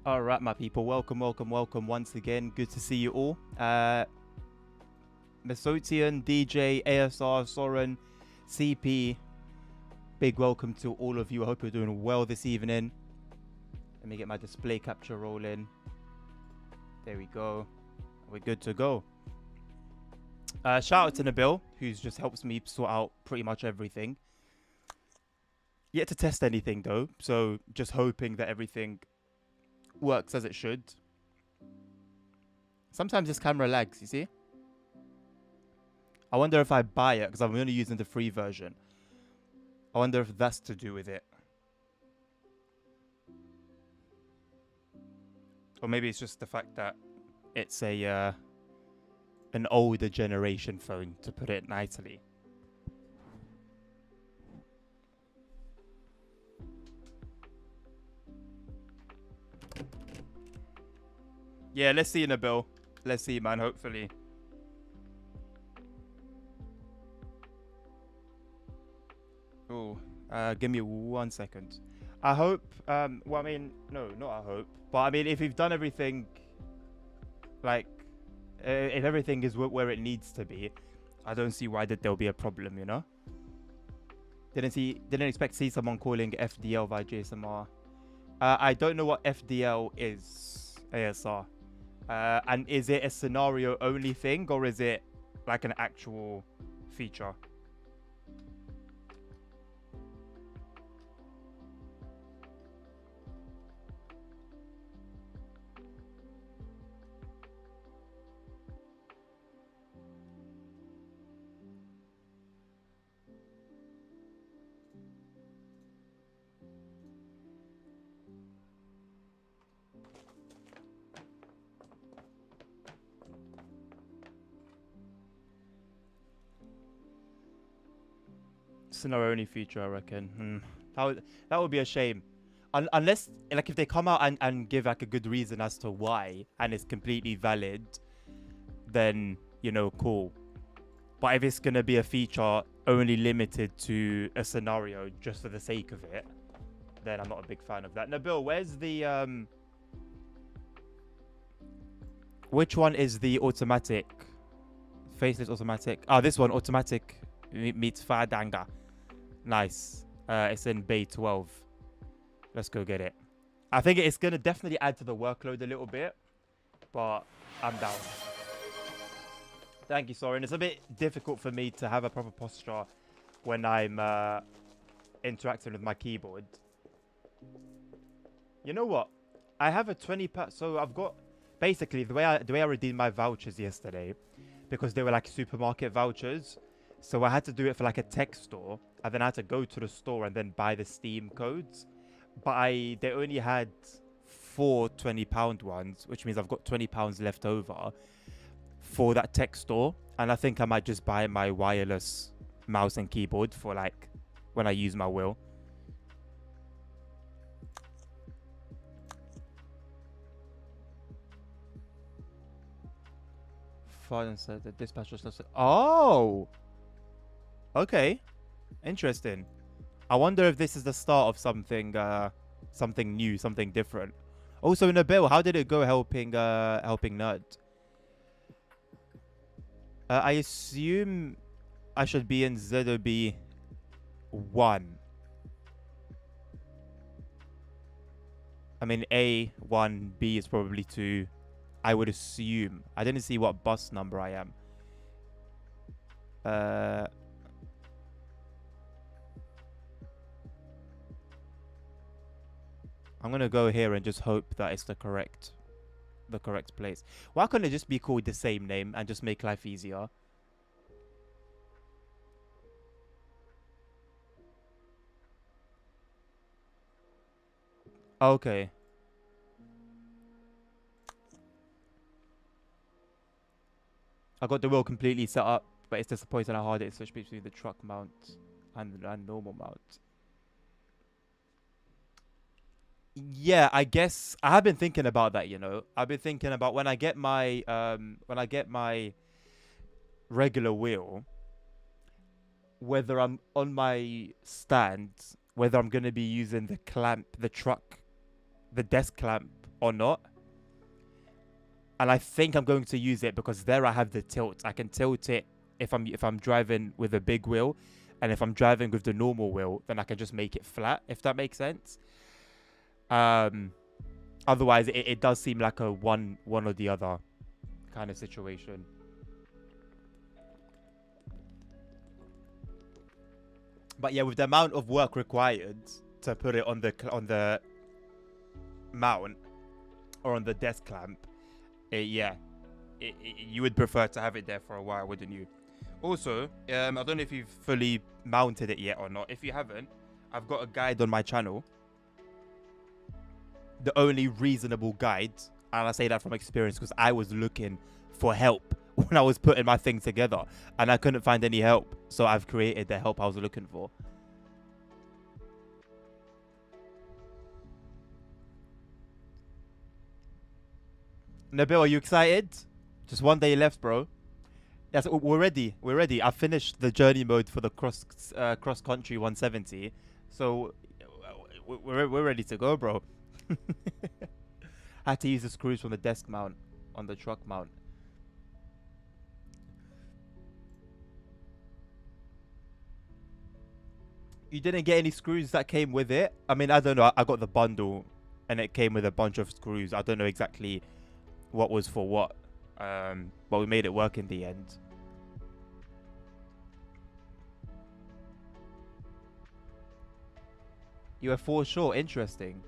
All right, my people, welcome once again. Good to see you all. Mesotian, DJ, ASR, Soren, CP, big welcome to all of you. I hope you're doing well this evening. Let me get my display capture rolling. There we go. We're good to go. Shout out to Nabil, who's just helps me sort out pretty much everything. Yet to test anything though, so just hoping that everything works as it should. Sometimes this camera lags, you see? I wonder if I buy it, because I'm only using the free version. I wonder if that's to do with it. Or maybe it's just the fact that it's a an older generation phone, to put it nicely. Yeah, let's see, Nabil. Let's see, man, hopefully. Oh, give me 1 second. I hope, well, I mean, no, not I hope. But I mean, if you've done everything, like, if everything is where it needs to be, I don't see why there'll be a problem, you know? Didn't expect to see someone calling FDL via JSMR. I don't know what FDL is, ASR. And is it a scenario only thing, or is it like an actual feature? Scenario only feature, I reckon. That would be a shame. Unless, like, if they come out and give like a good reason as to why, and it's completely valid, then, you know, cool. But if it's gonna be a feature only limited to a scenario just for the sake of it, then I'm not a big fan of that. Nabil, where's the which one is the automatic? Faceless automatic. Oh, this one, automatic meets Fadanga. Nice. It's in Bay 12. Let's go get it. I think it's going to definitely add to the workload a little bit, but I'm down. Thank you, Soren. It's a bit difficult for me to have a proper posture when I'm interacting with my keyboard. You know what? I have a 20 pack. So I've got basically the way I redeemed my vouchers yesterday, because they were like supermarket vouchers. So I had to do it for like a tech store, and then I had to go to the store and then buy the Steam codes. But they only had 4 £20 ones, which means I've got £20 left over for that tech store. And I think I might just buy my wireless mouse and keyboard for like when I use my wheel. Father said the dispatcher was oh, okay, interesting. I wonder if this is the start of something, something new, something different. Also, Nabil, how did it go helping Nerd? I assume I should be in ZOB 1. I mean, A1, B is probably 2. I would assume. I didn't see what bus number I am. I'm gonna go here and just hope that it's the correct place. Why couldn't it just be called the same name and just make life easier? Okay. I got the wheel completely set up, but it's disappointing how hard it is to switch between the truck mount and normal mount. Yeah, I guess I have been thinking about that, you know. I've been thinking about when I get my regular wheel, whether I'm on my stand, whether I'm going to be using the clamp, the desk clamp or not. And I think I'm going to use it because there I have the tilt. I can tilt it if I'm driving with a big wheel, and if I'm driving with the normal wheel, then I can just make it flat, if that makes sense. Otherwise, it does seem like a one or the other kind of situation. But yeah, with the amount of work required to put it on the mount or on the desk clamp, you would prefer to have it there for a while, wouldn't you? Also, I don't know if you've fully mounted it yet or not. If you haven't, I've got a guide on my channel. The only reasonable guide, and I say that from experience because I was looking for help when I was putting my thing together and I couldn't find any help. So I've created the help I was looking for. Nabil, are you excited? Just one day left, bro. Yes, we're ready. We're ready. I finished the journey mode for the cross country 170, so we're ready to go, bro. I had to use the screws from the desk mount on the truck mount. You didn't get any screws that came with it? I mean, I don't know. I got the bundle, and it came with a bunch of screws. I don't know exactly what was for what, but we made it work in the end. You were 4 short. Interesting.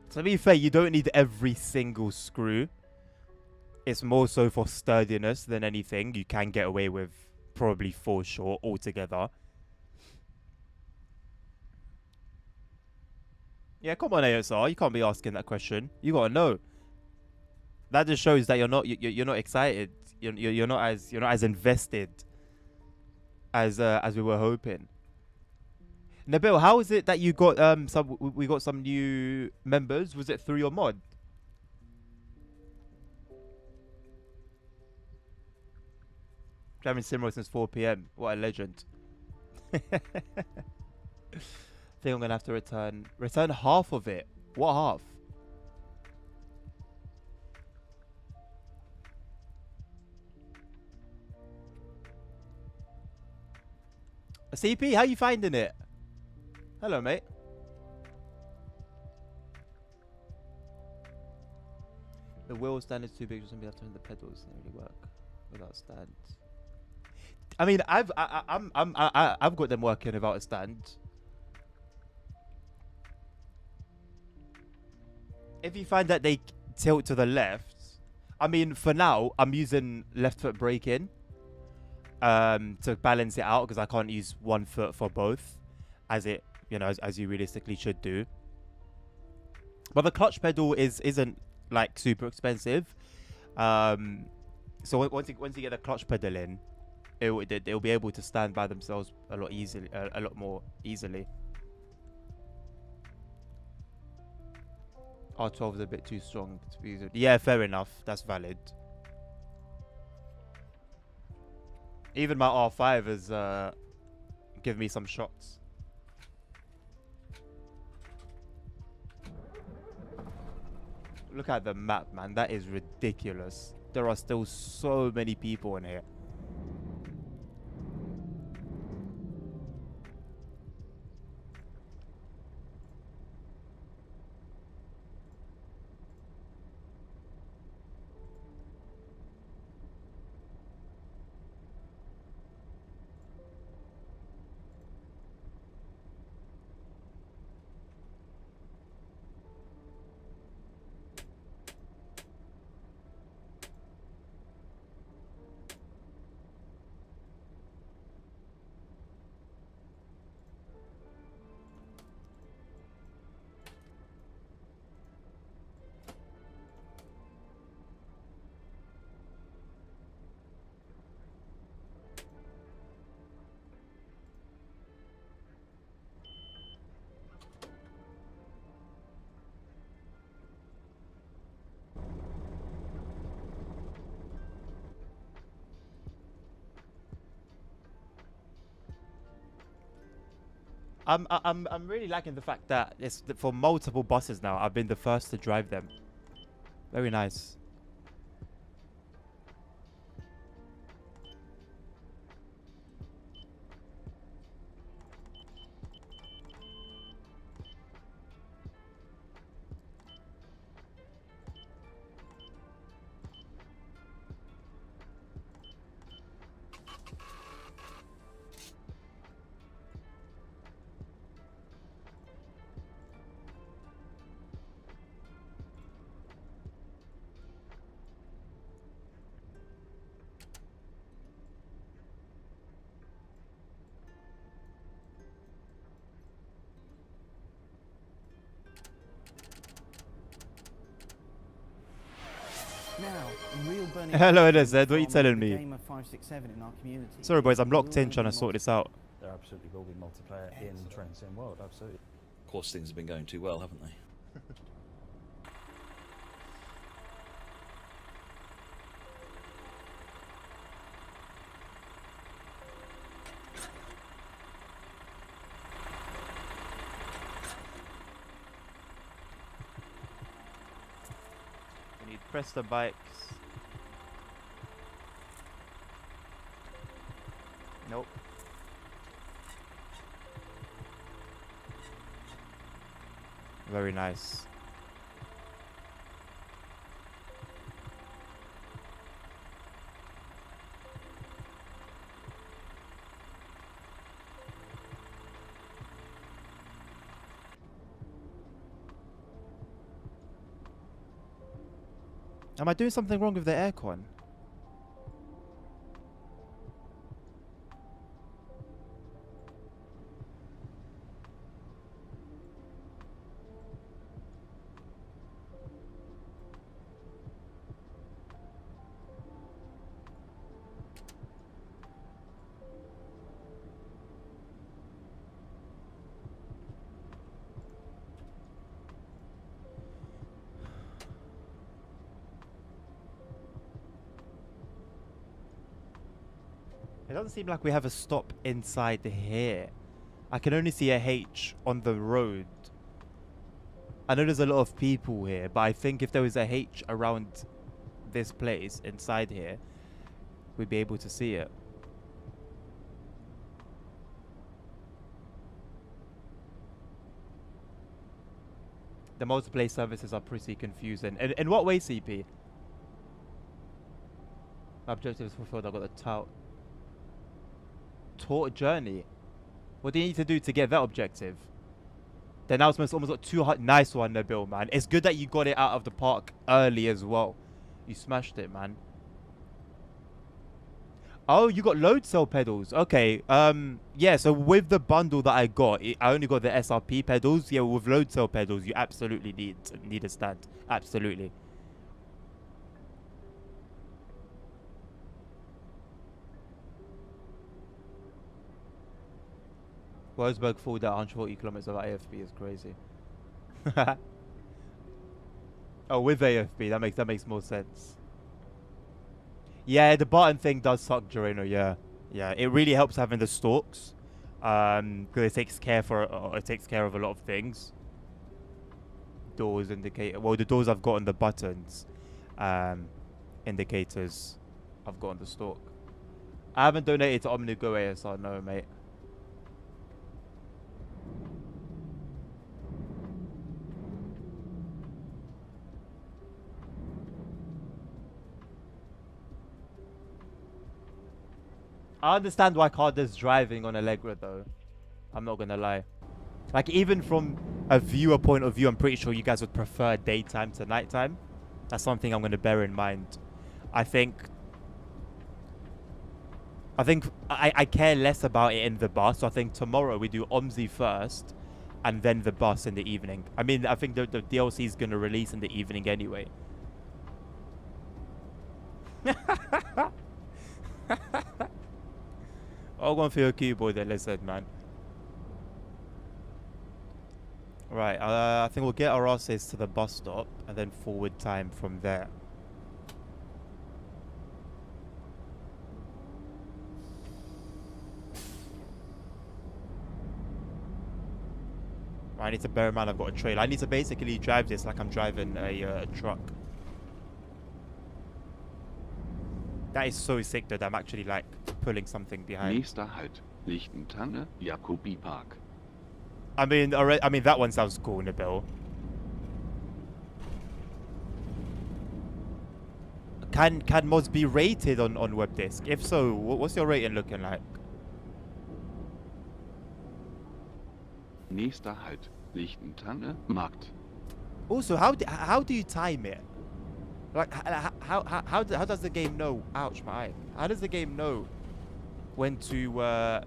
To be fair, you don't need every single screw. It's more so for sturdiness than anything. You can get away with probably 4 short altogether. Yeah, come on, ASR. You can't be asking that question. You gotta know. That just shows that you're not excited. You're not as invested as we were hoping. Nabil, how is it that you got we got some new members? Was it through your mod? Driving Simro since 4 p.m. What a legend. I think I'm gonna have to return half of it. What half? CP, how you finding it? Hello, mate. The wheel stand is too big, just gonna have to turn the pedals. They really work without stands. I mean, I've got them working without a stand. If you find that they tilt to the left, I mean, for now, I'm using left foot braking to balance it out because I can't use one foot for both, as it, as you realistically should do. But the clutch pedal isn't like super expensive. So once you get the clutch pedal in, they'll be able to stand by themselves a lot more easily. R12 is a bit too strong to be used. Yeah, fair enough. That's valid. Even my R5 has given me some shots. Look at the map, man. That is ridiculous. There are still so many people in here. I'm really liking the fact that it's for multiple buses now. I've been the first to drive them. Very nice. Now, a real burning Hello, question Ed. What are you from telling the me? game of 567 in our community Sorry, boys. is, I'm locked will in there trying be to sort this out. There absolutely will be multiplayer in the Train Sim world, absolutely. Of course, things have been going too well, haven't they? We need Presto bikes. Nope. Very nice. Am I doing something wrong with the aircon? It doesn't seem like we have a stop inside here. I can only see a H on the road. I know there's a lot of people here, but I think if there was a H around this place inside here, we'd be able to see it. The multiplayer services are pretty confusing. In what way, CP? My objective is fulfilled. I got the Taught journey. What do you need to do to get that objective? The announcement's almost got 200. Nice one, Nabil, man. It's good that you got it out of the park early as well. You smashed it, man. Oh, you got load cell pedals. Okay. Yeah, so with the bundle that I got, I only got the SRP pedals. Yeah, with load cell pedals, you absolutely need a stand. Absolutely. Wolfsburg flew at 140 kilometers of AFB is crazy. Oh, with AFB, that makes more sense. Yeah, the button thing does suck, Gereno. Yeah, yeah, it really helps having the stalks, because it takes care of a lot of things. Doors indicate. Well, the doors I've got on the buttons, indicators I've got on the stalk. I haven't donated to OmniGo ASR, no, mate. I understand why Carter's driving on Allegra though. I'm not gonna lie. Like, even from a viewer point of view, I'm pretty sure you guys would prefer daytime to nighttime. That's something I'm gonna bear in mind. I think I care less about it in the bus. So I think tomorrow we do OMSI first, and then the bus in the evening. I mean, I think the DLC is gonna release in the evening anyway. All going for your keyboard there, lizard man. Right, I think we'll get our asses to the bus stop and then forward time from there. I need to bear in mind I've got a trailer. I need to basically drive this like I'm driving a truck. That is so sick that I'm actually like pulling something behind. Nächster Halt, Lichtentanne, Jacobi Park. I mean, that one sounds cool, Nabil. Can mods be rated on WebDisk? If so, what's your rating looking like? Nächster Halt, Lichtentanne, Markt. Also, how do you time it? Like, how does the game know? Ouch, my eye. How does the game know when to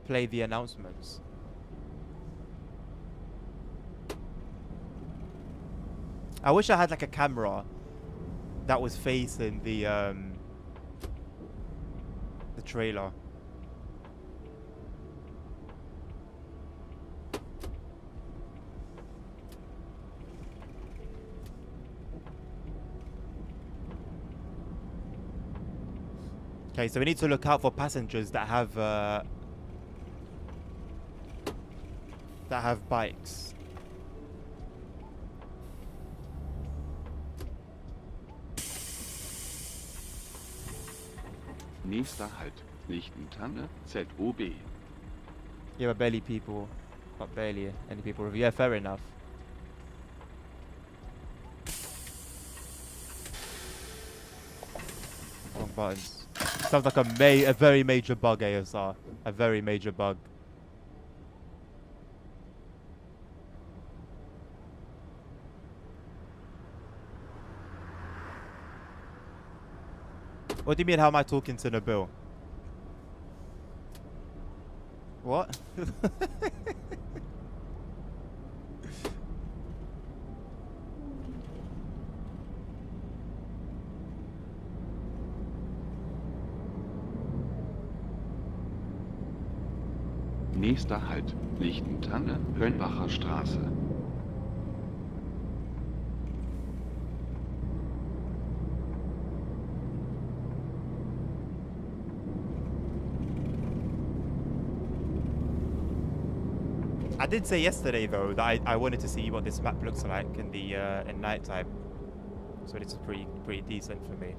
play the announcements? I wish I had like a camera that was facing the trailer. Okay, so we need to look out for passengers that have bikes. Nächster Halt, Lichtentanne, ZOB. Yeah, but barely people. Not barely any people. Yeah, fair enough. Wrong buttons. Sounds like a very major bug, ASR. A very major bug. What do you mean, how am I talking to Nabil? What? Nächster Halt, Lichtentanne, Höllbacher Straße. I did say yesterday though that I wanted to see what this map looks like in the in nighttime, so this is pretty decent for me.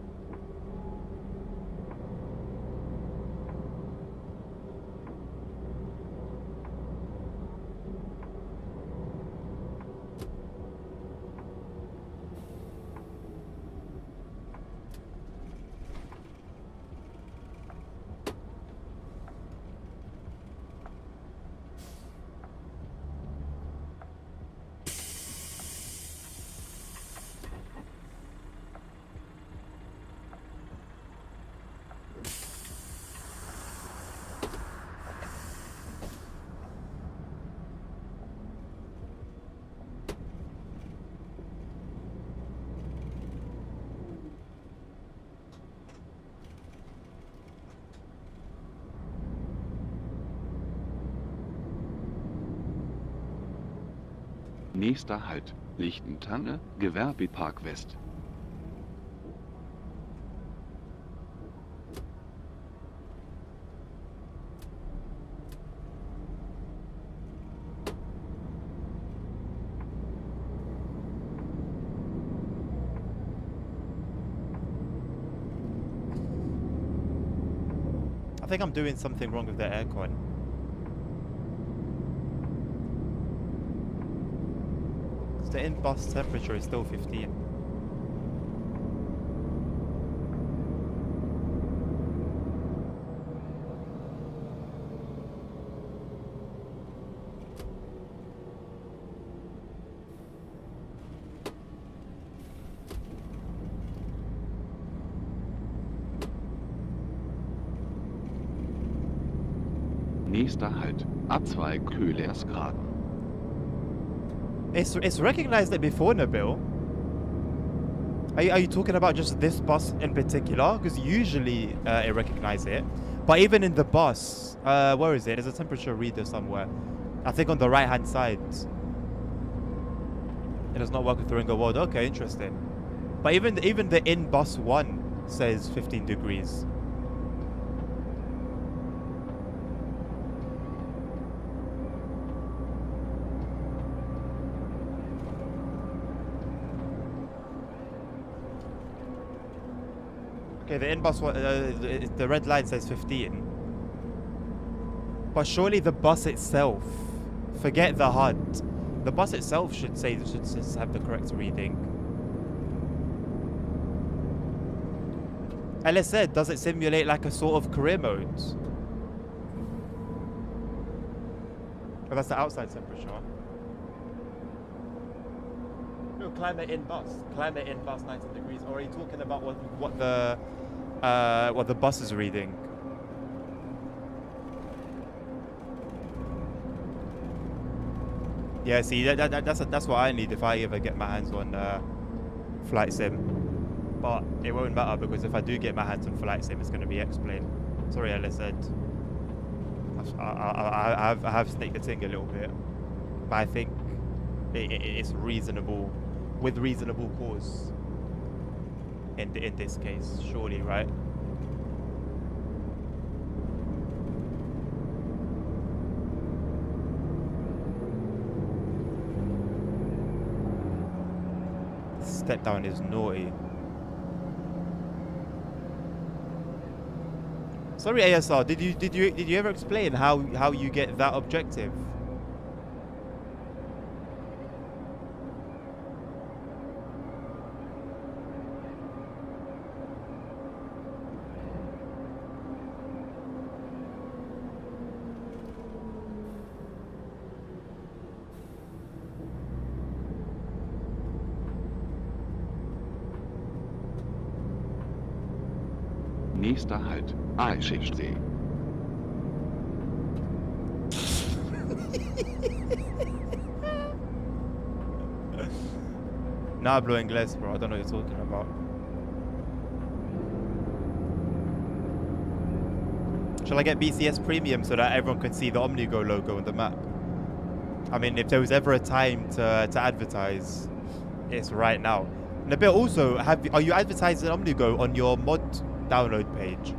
Nächster Halt, Lichtentanne, Gewerbepark West. I think I'm doing something wrong with the aircon. The in-bus temperature is still 15. Nächster Halt, Abzweig Köhlersgraben. It's recognized it before, Nabil. Are you talking about just this bus in particular? Because usually it recognizes it. But even in the bus, where is it? There's a temperature reader somewhere. I think on the right-hand side. It does not work with the Ringo World. Okay, interesting. But even the in-bus one says 15 degrees. Okay, the in-bus one, the red line says 15. But surely the bus itself, forget the HUD, the bus itself should have the correct reading. LSZ, does it simulate like a sort of career mode? Oh, that's the outside temperature. No, climate in bus 19 degrees. Or are you talking about what the bus is reading? Yeah, see, that's what I need if I ever get my hands on flight sim. But it won't matter because if I do get my hands on flight sim, it's going to be explained. Sorry, LSZ. I have snaked the thing a little bit, but I think it's reasonable, with reasonable cause. In this case, surely, right? Step down is naughty. Sorry, ASR. Did you ever explain how you get that objective? Nächster Halt, Eichsee. Nah, blue inglés, bro. I don't know what you're talking about. Shall I get BCS Premium so that everyone can see the OmniGo logo on the map? I mean, if there was ever a time to advertise, it's right now. Nabil, also, are you advertising OmniGo on your mod download page?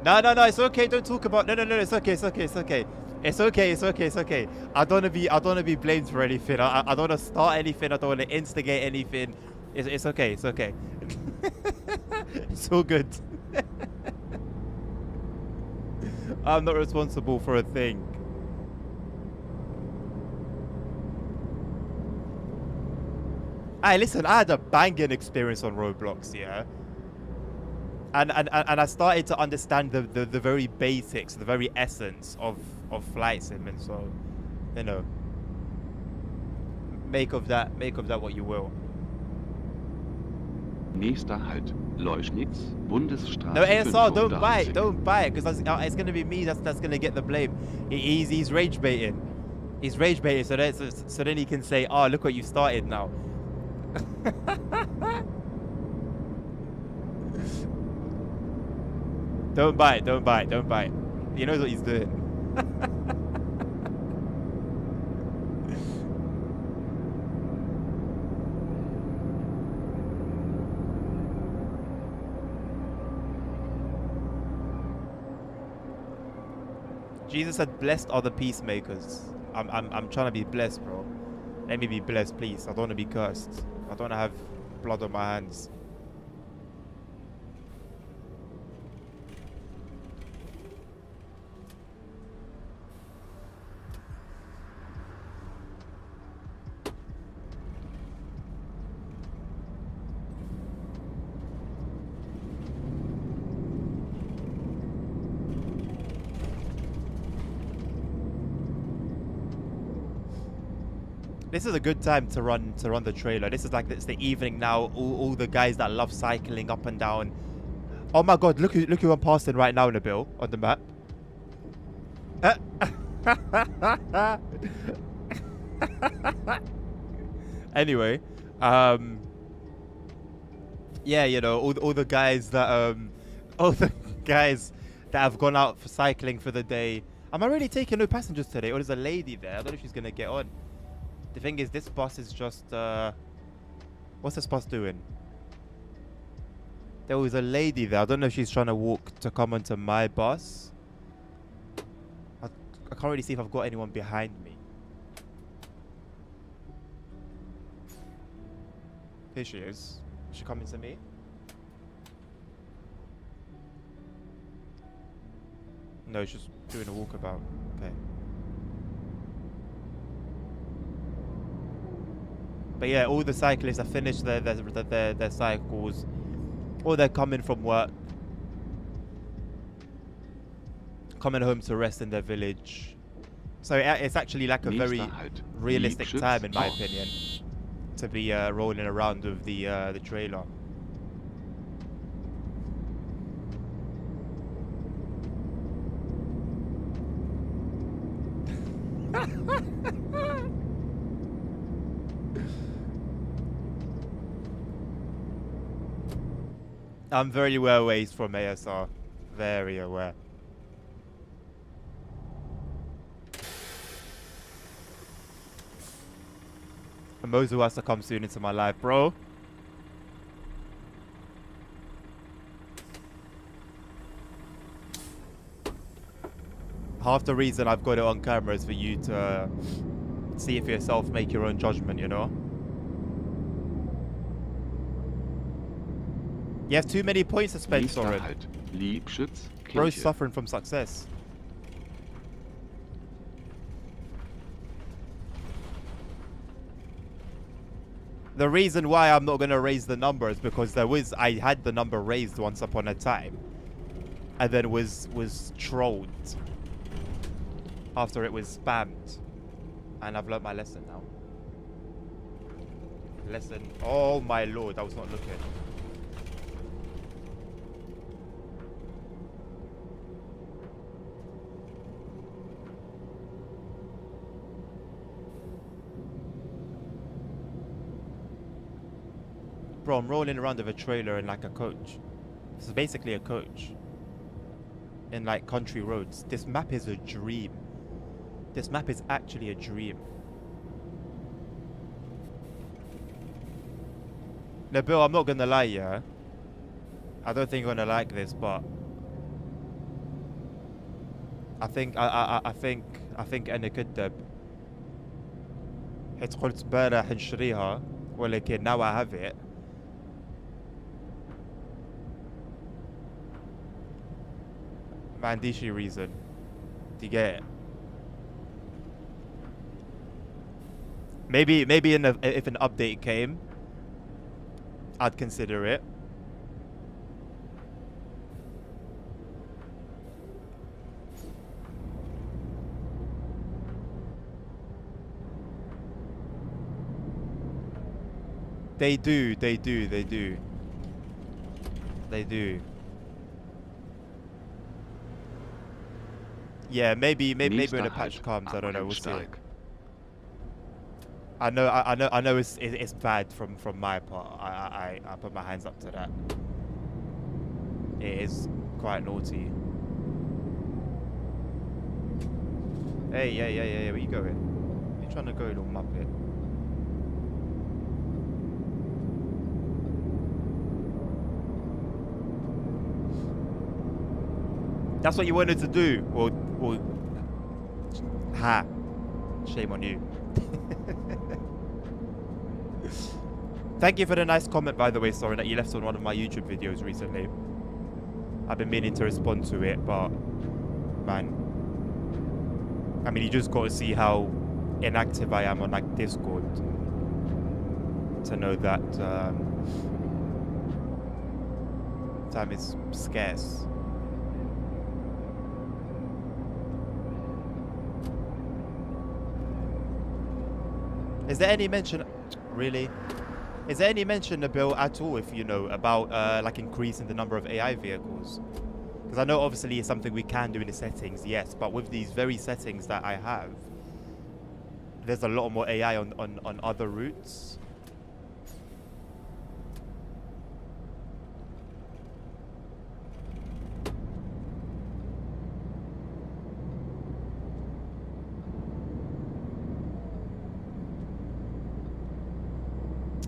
No, it's okay. Don't talk about. No, it's okay. It's okay. I don't wanna be blamed for anything. I don't wanna start anything. I don't wanna instigate anything. It's okay. It's all good. I'm not responsible for a thing. Hey, listen, I had a banging experience on Roblox, yeah? And I started to understand the very basics, the very essence of flight sim, and so, you know, make of that what you will. Nächster Halt, Leuschnitz, Bundesstraße No, ASR, don't 85. buy it, because it's gonna be me that's gonna get the blame. He's rage baiting. He's rage baiting, so then he can say, "Oh, look what you started now." Don't buy it. He knows what he's doing. Jesus said, "Blessed are the peacemakers." I'm trying to be blessed, bro. Let me be blessed, please. I don't want to be cursed. I don't want to have blood on my hands. This is a good time to run the trailer. This is like, it's the evening now. All the guys that love cycling up and down. Oh my god, look who I'm passing right now, Nabil, on the map. Anyway, yeah, you know, all the guys that have gone out for cycling for the day. Am I really taking no passengers today, or there's a lady there? I don't know if she's gonna get on. The thing is, this bus is just, what's this bus doing? There was a lady there. I don't know if she's trying to walk to come onto my bus. I can't really see if I've got anyone behind me. Here she is. Is she coming to me? No, she's doing a walkabout. Okay. But yeah, all the cyclists have finished their cycles, or they're coming from work, coming home to rest in their village. So it's actually like a very Nächster Halt. realistic Liebschütz time, in my aus. opinion, to be rolling around with the trailer. I'm very well away from ASR. Very aware. And Mozu has to come soon into my life, bro. Half the reason I've got it on camera is for you to see it for yourself, make your own judgment, you know? You have too many points to spend, Nächster Soren. Halt. Liebschütz Bro's Kirche. suffering from success. The reason why I'm not going to raise the number is because I had the number raised once upon a time, and then was trolled after it was spammed, and I've learnt my lesson now. Lesson. Oh my lord, I was not looking. Bro, I'm rolling around with a trailer in like a coach. This is basically a coach. In like country roads. This map is a dream. This map is actually a dream. No, Bill, I'm not gonna lie, yeah. I don't think you're gonna like this, but I think أنا كدب. حيت قلت بارح نشريها ولكن now I have it. ما عنديش reason to get it. Maybe if an update came, I'd consider it. They do. Yeah, maybe when Nächster the patch Halt. comes, I don't know. We'll see. Abhängsteig. I know it's bad from my part. I put my hands up to that. It is quite naughty. Hey, yeah. Where you going? Where you trying to go, little muppet? That's what you wanted to do. Well, ha. Shame on you. Thank you for the nice comment, by the way, Soren, that you left on one of my YouTube videos recently. I've been meaning to respond to it, but man, I mean, you just got to see how inactive I am on like Discord to know that time is scarce. Is there any mention, really? Is there any mention, Nabil, at all, if you know, about like increasing the number of AI vehicles? Because I know obviously it's something we can do in the settings, yes, but with these very settings that I have, there's a lot more AI on other routes.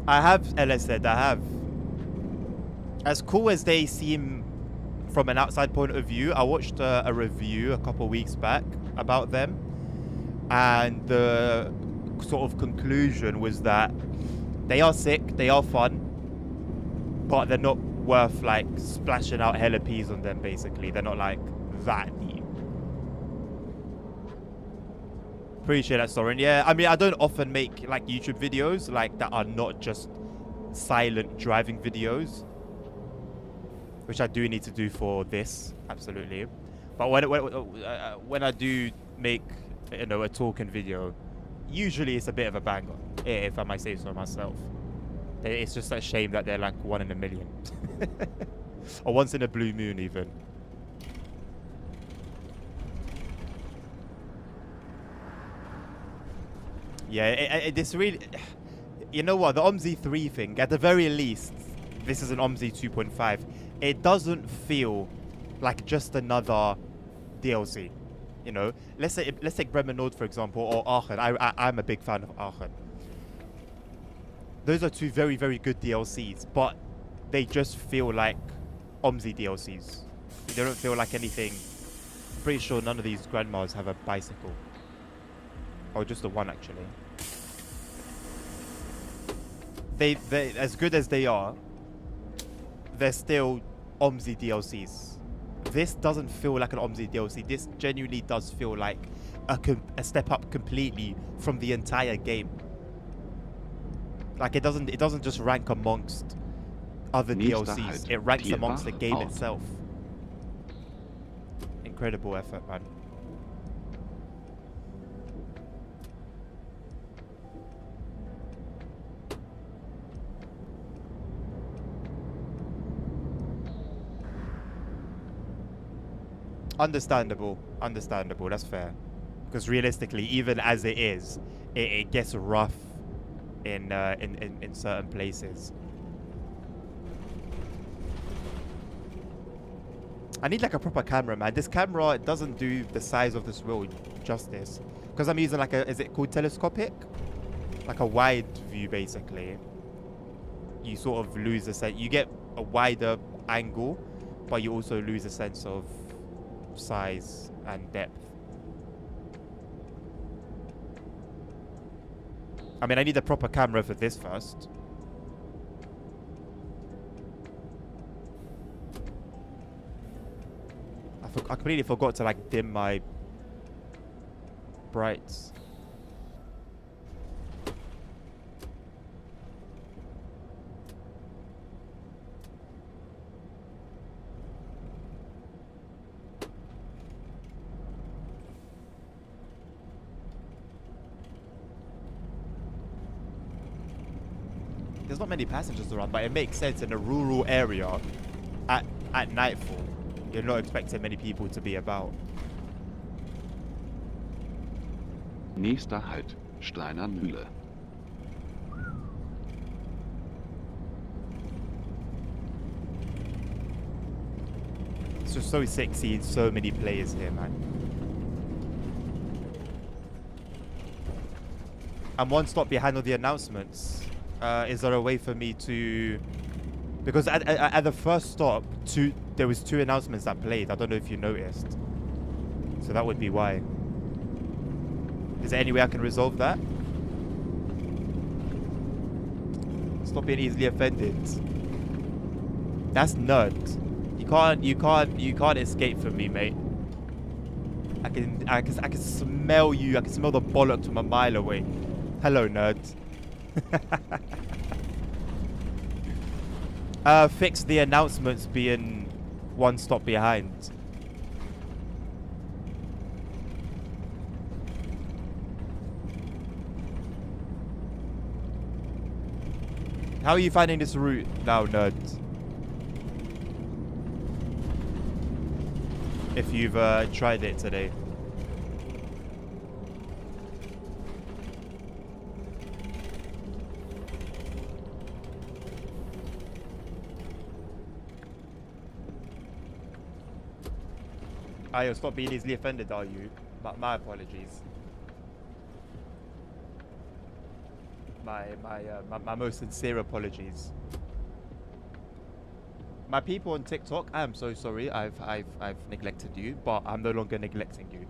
I have, Ella said, I have. As cool as they seem from an outside point of view, I watched a review a couple weeks back about them. And the sort of conclusion was that They are sick, they are fun, but they're not worth like splashing out hella peas on them. Basically, they're not like that deep. Appreciate that, Soren. Yeah, I mean, I don't often make like YouTube videos like that are not just silent driving videos, which I do need to do for this, absolutely. But when I do make, you know, a talking video, usually it's a bit of a banger, if I might say so myself. It's just a shame that they're like 1 in a million, or once in a blue moon even. Yeah, this really, you know what, the OMSI 3 thing, at the very least, this is an OMSI 2.5. It doesn't feel like just another DLC, you know. Let's take Bremen Nord, for example, or Aachen. I'm a big fan of Aachen. Those are two very, very good DLCs, but they just feel like OMSI DLCs. They don't feel like anything. I'm pretty sure none of these grandmas have a bicycle. Or just the one, actually. They as good as they are, they're still OMSI DLCs. This doesn't feel like an OMSI DLC. This genuinely does feel like a step up completely from the entire game. Like it doesn't just rank amongst other DLCs. It ranks amongst the game itself. Incredible effort, man. Understandable, that's fair. Because realistically, even as it is, it gets rough in certain places. I need like a proper camera, man. This camera doesn't do the size of this wheel justice. Because I'm using like is it called telescopic? Like a wide view, basically. You sort of lose you get a wider angle, but you also lose a sense of size and depth. I mean, I need a proper camera for this first. I completely forgot to like dim my brights. There's not many passengers around, but it makes sense in a rural area at nightfall. You're not expecting many people to be about. Nächster Halt, Steiner Mühle. It's just so sick seeing so many players here, man. I'm one stop behind all the announcements. Is there a way for me to... Because at the first stop, there was 2 announcements that played. I don't know if you noticed. So that would be why. Is there any way I can resolve that? Stop being easily offended. That's nerd. You can't escape from me, mate. I can smell you. I can smell the bollocks from a mile away. Hello, nerd. Fix the announcements being 1 stop behind. How are you finding this route now, nerd? If you've tried it today. You'll stop being easily offended, are you? My apologies. My most sincere apologies. My people on TikTok, I am so sorry. I've neglected you, but I'm no longer neglecting you.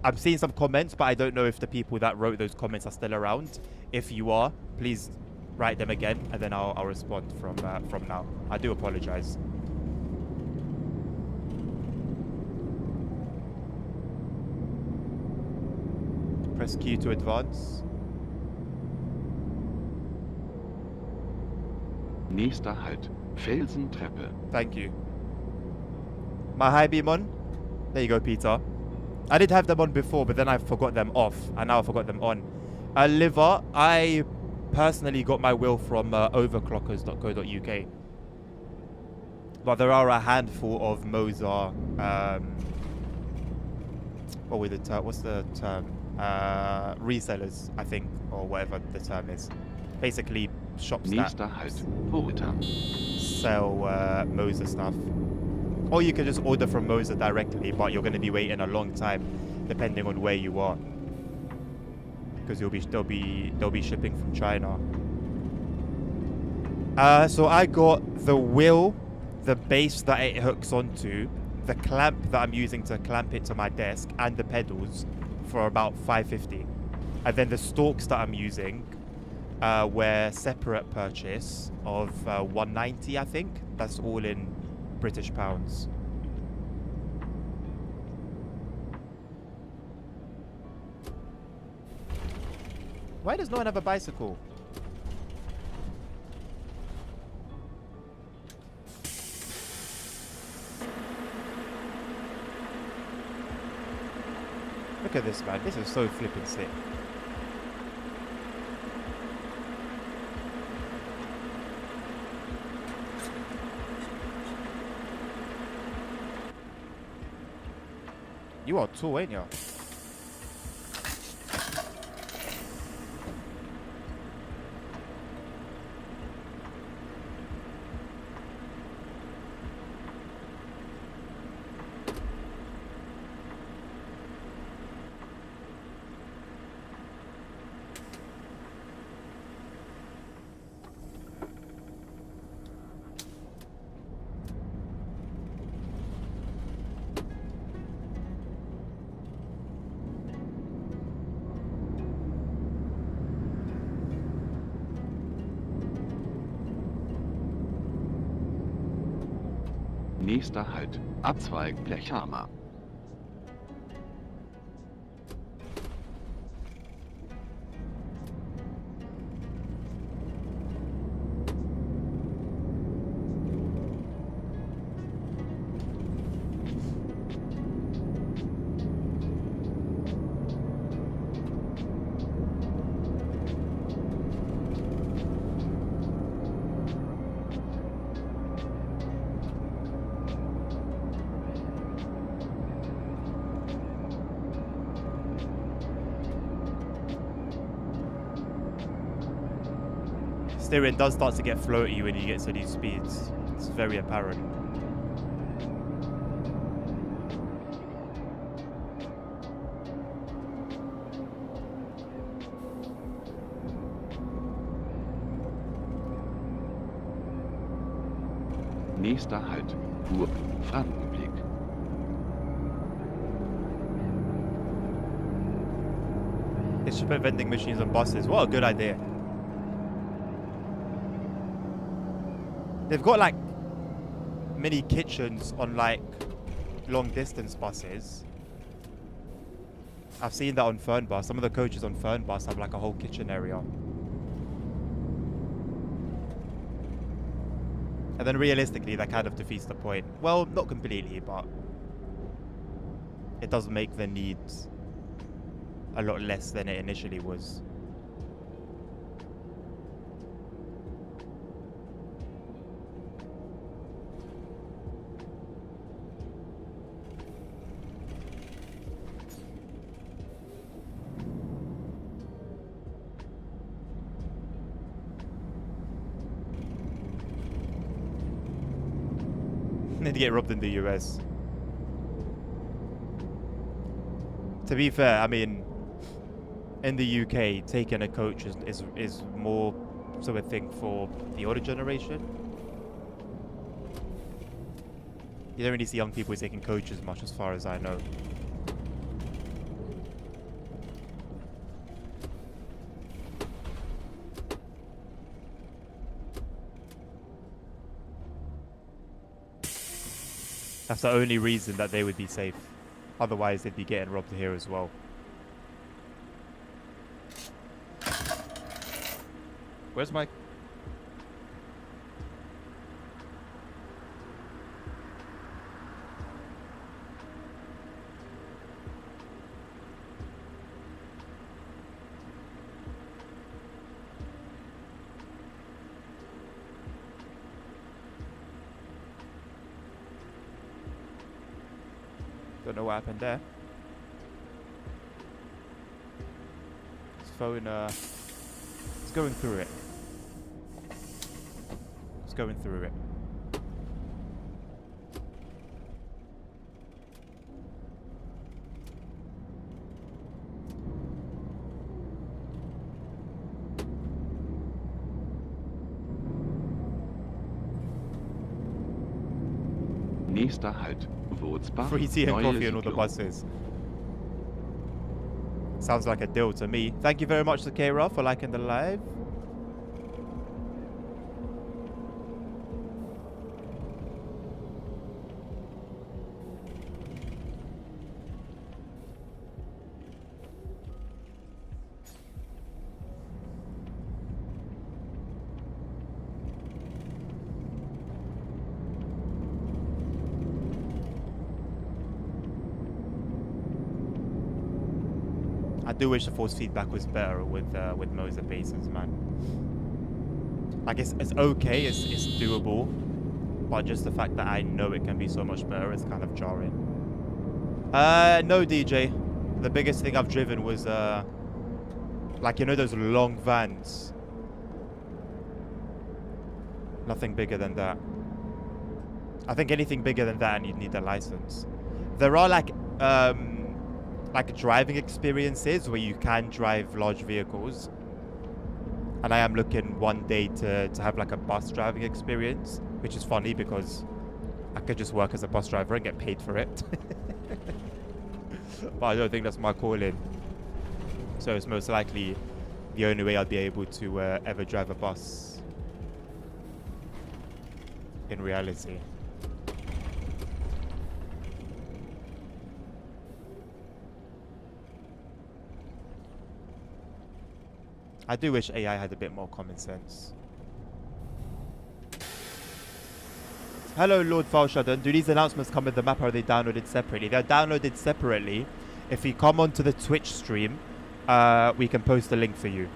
I'm seeing some comments, but I don't know if the people that wrote those comments are still around. If you are, please write them again, and then I'll respond from now. I do apologize. Press Q to advance. Nächster Halt, Felsentreppe. Thank you. My high beam on. There you go, Peter. I did have them on before, but then I forgot them off, and now I forgot them on. Liver, I personally got my wheel from overclockers.co.uk. But there are a handful of Moser, what's the term? Resellers, I think, or whatever the term is. Basically, shops Nächster that Halt, Porta. sell Moser stuff. Or you can just order from Moser directly, but you're going to be waiting a long time, depending on where you are, because they'll be shipping from China. So I got the wheel, the base that it hooks onto, the clamp that I'm using to clamp it to my desk, and the pedals for about $5.50, and then the stalks that I'm using were separate purchase of $190, I think. That's all in British pounds. Why does no one have a bicycle? Look at this, man. This is so flippin' sick. You are tall, ain't you? Nächster Halt, Abzweig Blechhammer. Steering does start to get floaty when you get to these speeds. It's very apparent. Nächster Halt, Burg, Frankenblick. They should put vending machines on buses. What a good idea. They've got like mini kitchens on like long distance buses. I've seen that on Fernbus. Some of the coaches on Fernbus have like a whole kitchen area. And then realistically, that kind of defeats the point. Well, not completely, but it does make the needs a lot less than it initially was. Need to get robbed in the US. To be fair, I mean, in the UK, taking a coach is more so a thing for the older generation. You don't really see young people taking coaches much, as far as I know. That's the only reason that they would be safe. Otherwise, they'd be getting robbed here as well. Where's my... Don't know what happened there. His phone, it's going through it. It's going through it. Nächster Halt, Wurzbach, Free tea and neue coffee on all the Siedlung. buses. Sounds like a deal to me. Thank you very much to Kara for liking the live. I do wish the force feedback was better with Moser bases, man. Like it's okay, it's doable, but just the fact that I know it can be so much better is kind of jarring. No DJ. The biggest thing I've driven was like, you know, those long vans. Nothing bigger than that. I think anything bigger than that and you'd need a license. There are like driving experiences where you can drive large vehicles, and I am looking one day to have like a bus driving experience, which is funny because I could just work as a bus driver and get paid for it. But I don't think that's my calling, so it's most likely the only way I'll be able to ever drive a bus in reality. I do wish AI had a bit more common sense. Hello, Lord Falshadden. Do these announcements come with the map or are they downloaded separately? They're downloaded separately. If you come onto the Twitch stream, we can post a link for you.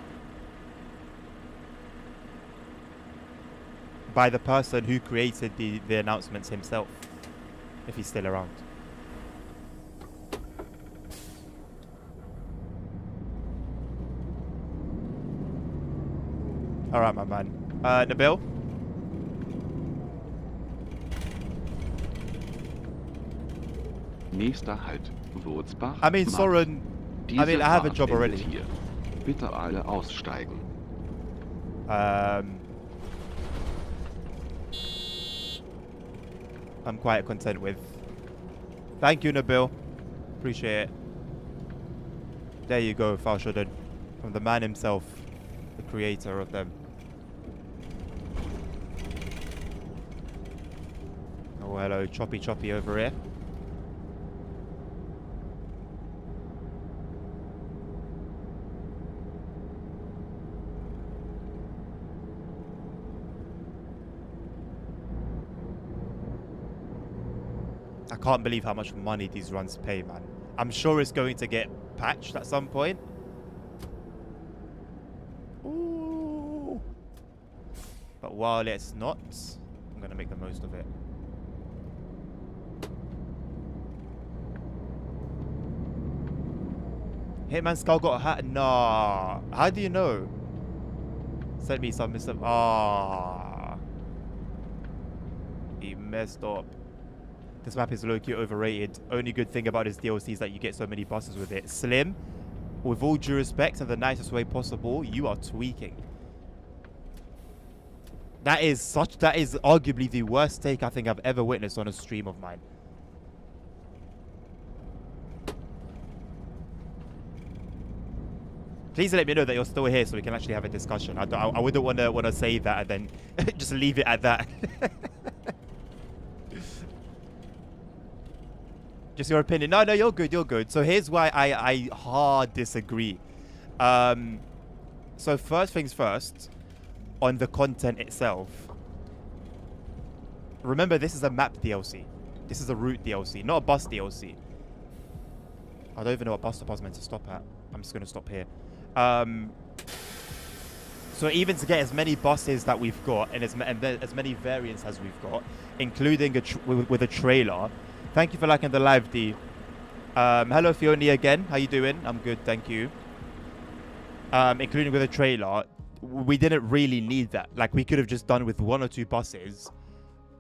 By the person who created the announcements himself, if he's still around. Alright, my man. Nabil? Nächster Halt, Wurzbach. I mean, Markt. Soren, I mean, I have a Diese job Fahrt already. endet hier. Bitte alle aussteigen. I'm quite content with. Thank you, Nabil. Appreciate it. There you go, Falshadden. From the man himself, the creator of them. Oh, hello, Choppy Choppy over here. I can't believe how much money these runs pay, man. I'm sure it's going to get patched at some point. Ooh. But while it's not, I'm going to make the most of it. Hitman Skull got a hat? Nah. How do you know? Send me some. Ah. He messed up. This map is low-key overrated. Only good thing about this DLC is that you get so many buses with it. Slim, with all due respect and the nicest way possible, you are tweaking. That is arguably the worst take I think I've ever witnessed on a stream of mine. Please let me know that you're still here so we can actually have a discussion. I wouldn't want to say that and then just leave it at that. Just your opinion. No, you're good. You're good. So here's why I hard disagree. So first things first, on the content itself. Remember, this is a map DLC. This is a route DLC, not a bus DLC. I don't even know what bus stop I was meant to stop at. I'm just going to stop here. So even to get as many buses that we've got and as many variants as we've got, including with a trailer. Thank you for liking the live, D. Hello, Fiona again. How you doing? I'm good, thank you. Including with a trailer, we didn't really need that. Like, we could have just done with 1 or 2 buses,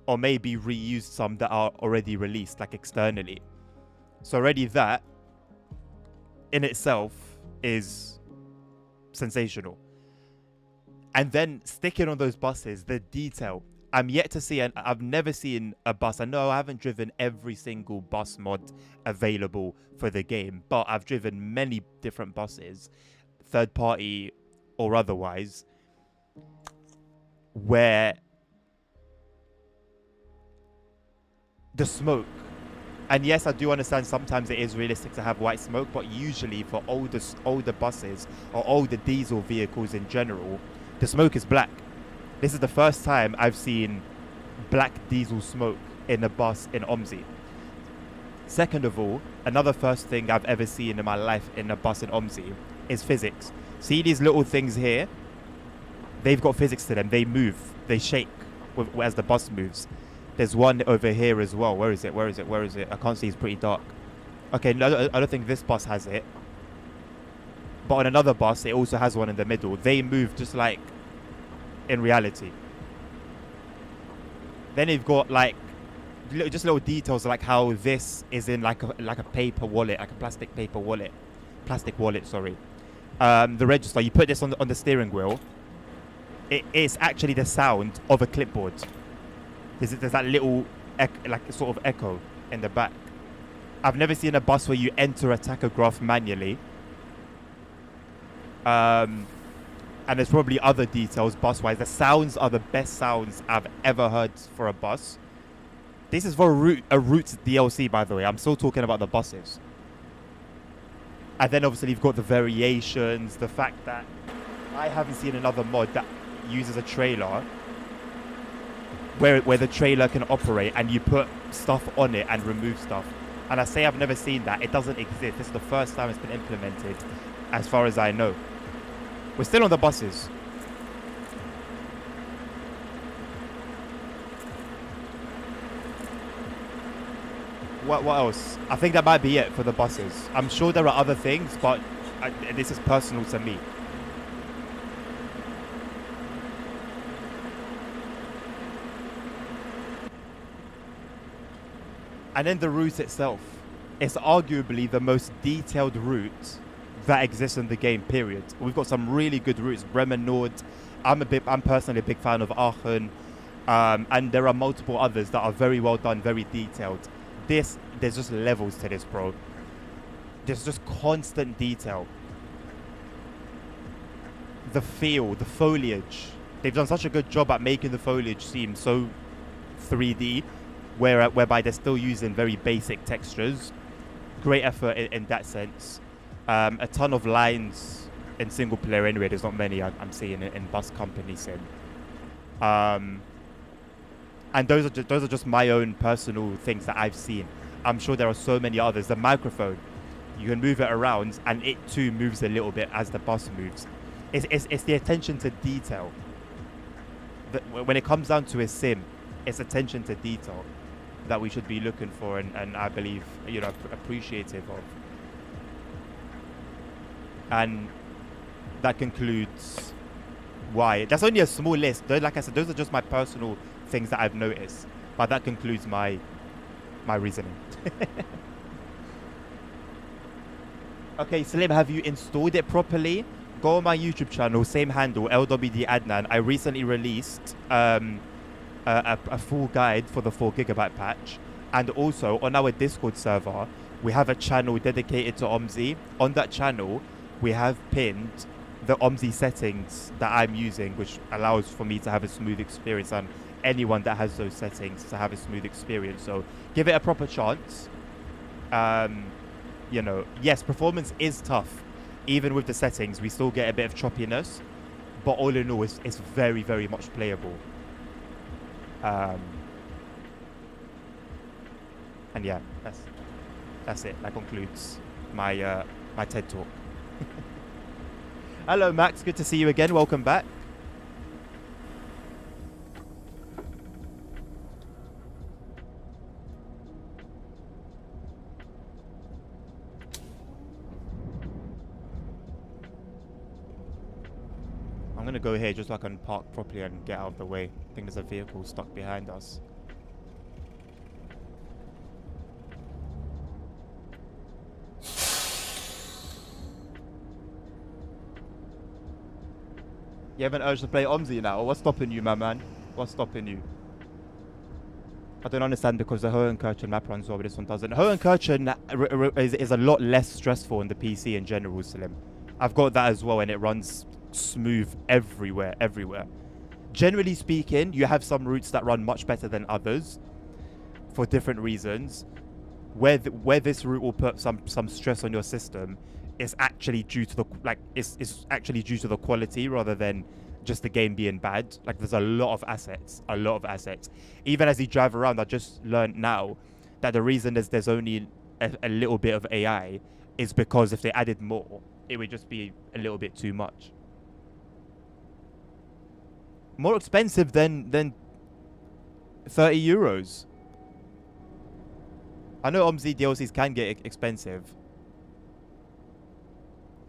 or maybe reused some that are already released, like externally. So already that in itself is sensational. And then sticking on those buses, the detail. I'm yet to see, and I've never seen a bus. I know I haven't driven every single bus mod available for the game, but I've driven many different buses, third party or otherwise, where the smoke, and yes, I do understand sometimes it is realistic to have white smoke, but usually for older buses or older diesel vehicles in general, the smoke is black. This is the first time I've seen black diesel smoke in a bus in OMSI. Second of all, another first thing I've ever seen in my life in a bus in OMSI is physics. See these little things here? They've got physics to them. They move. They shake as the bus moves. There's one over here as well. Where is it? Where is it? Where is it? I can't see. It's pretty dark. Okay, no, I don't think this bus has it. But on another bus, it also has one in the middle. They move just like in reality. Then you've got like just little details like how this is in like a paper wallet, like a plastic wallet. Sorry. The register. You put this on the steering wheel. It's actually the sound of a clipboard. There's that little like sort of echo in the back. I've never seen a bus where you enter a tachograph manually. And there's probably other details bus-wise. The sounds are the best sounds I've ever heard for a bus. This is for a route DLC, by the way. I'm still talking about the buses. And then obviously you've got the variations, the fact that I haven't seen another mod that uses a trailer where the trailer can operate and you put stuff on it and remove stuff. And I say I've never seen that. It doesn't exist. This is the first time it's been implemented, as far as I know. We're still on the buses. What else? I think that might be it for the buses. I'm sure there are other things, but this is personal to me. And then the route itself. It's arguably the most detailed route that exists in the game, period. We've got some really good routes. Bremen Nord. I'm personally a big fan of Aachen. And there are multiple others that are very well done, very detailed. There's just levels to this, bro. There's just constant detail. The feel, the foliage. They've done such a good job at making the foliage seem so 3D, whereby they're still using very basic textures. Great effort in that sense. A ton of lines in single player anyway. There's not many I'm seeing in Bus Company Sim. And those are just my own personal things that I've seen. I'm sure there are so many others. The microphone, you can move it around and it too moves a little bit as the bus moves. It's the attention to detail. When it comes down to a sim, it's attention to detail that we should be looking for and I believe, appreciative of. And that concludes why. That's only a small list. Like I said, those are just my personal things that I've noticed. But that concludes my reasoning. Okay, Slim, have you installed it properly? Go on my YouTube channel, same handle, LWD Adnan. I recently released a full guide for the 4GB patch. And also, on our Discord server, we have a channel dedicated to OMSI. On that channel, we have pinned the OMSI settings that I'm using, which allows for me to have a smooth experience and anyone that has those settings to have a smooth experience. So give it a proper chance. You know, yes, performance is tough. Even with the settings, we still get a bit of choppiness. But all in all, it's very, very much playable. And yeah, that's it. That concludes my my TED talk. Hello, Max. Good to see you again. Welcome back. I'm gonna go here just so I can park properly and get out of the way. I think there's a vehicle stuck behind us. You have an urge to play OMSI now? What's stopping you, my man? What's stopping you? I don't understand because the Hohenkirchen map runs well, but this one doesn't. Hohenkirchen is a lot less stressful in the PC in general, Slim. I've got that as well, and it runs smooth everywhere. Generally speaking, you have some routes that run much better than others for different reasons. Where this route will put some stress on your system is actually due to the it's actually due to the quality rather than just the game being bad. Like, there's a lot of assets. Even as you drive around, I just learned now that the reason there's only a little bit of AI is because if they added more, it would just be a little bit too much. More expensive than 30 euros. I know OMSI DLCs can get expensive.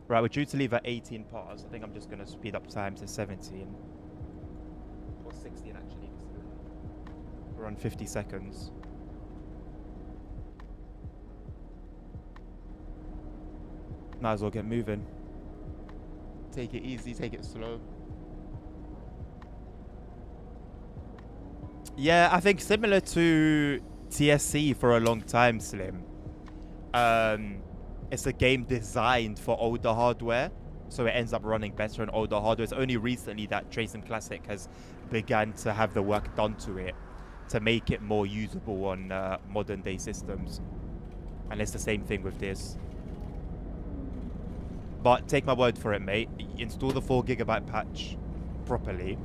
Right, we're due to leave at 18 past. I think I'm just going to speed up time to 17. Or 16 actually. We're on 50 seconds. Might as well get moving. Take it easy, take it slow. Yeah, I think similar to TSC for a long time, Slim. It's a game designed for older hardware, so it ends up running better on older hardware. It's only recently that Tracing Classic has begun to have the work done to it to make it more usable on modern day systems. And it's the same thing with this. But take my word for it, mate. Install the 4GB patch properly,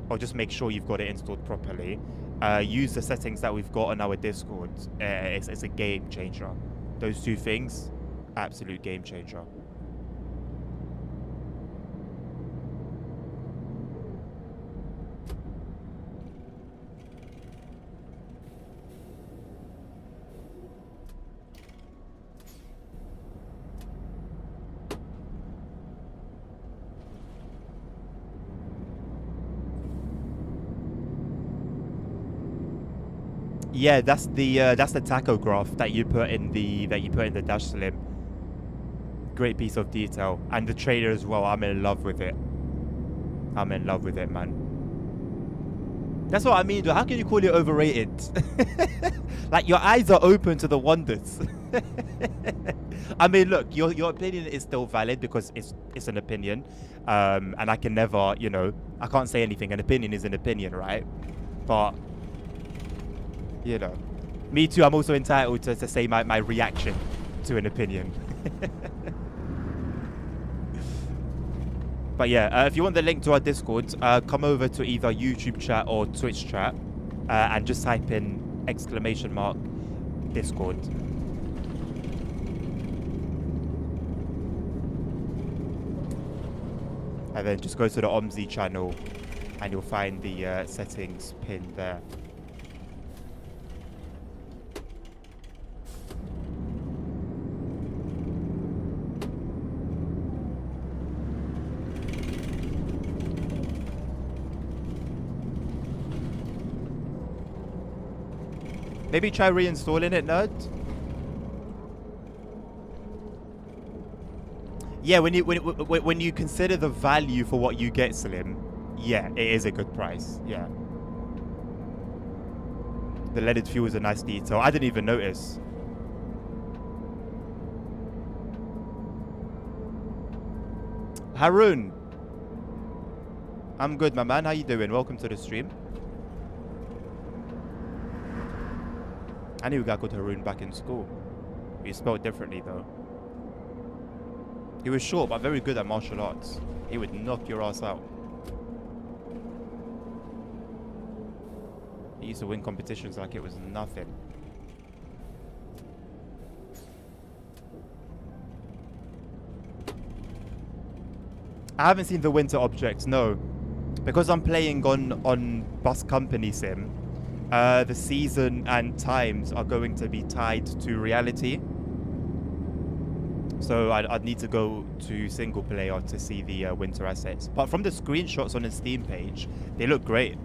or just make sure you've got it installed properly. Use the settings that we've got on our Discord. It's a game changer. Those two things, absolute game changer. Yeah, that's the tachograph that you put in the dash, Slim. Great piece of detail, and the trailer as well. I'm in love with it. I'm in love with it, man. That's what I mean, dude. How can you call it overrated? Like, your eyes are open to the wonders. I mean, look, your opinion is still valid because it's an opinion, and I can never, you know, I can't say anything. An opinion is an opinion, right? But you know, me too, I'm also entitled to say my reaction to an opinion. But yeah, if you want the link to our Discord, come over to either YouTube chat or Twitch chat, and just type in !Discord. And then just go to the OMSI channel and you'll find the settings pinned there. Maybe try reinstalling it, nerd. Yeah, when you consider the value for what you get, Slim, yeah, it is a good price. Yeah. The leaded fuel is a nice detail. I didn't even notice. Haroon. I'm good, my man. How you doing? Welcome to the stream. I knew a guy called Haroon back in school. He's spelled differently though. He was short but very good at martial arts. He would knock your ass out. He used to win competitions like it was nothing. I haven't seen the winter objects, no. Because I'm playing on Bus Company Sim, the season and times are going to be tied to reality. So I'd need to go to single player to see the winter assets. But from the screenshots on the Steam page, they look great.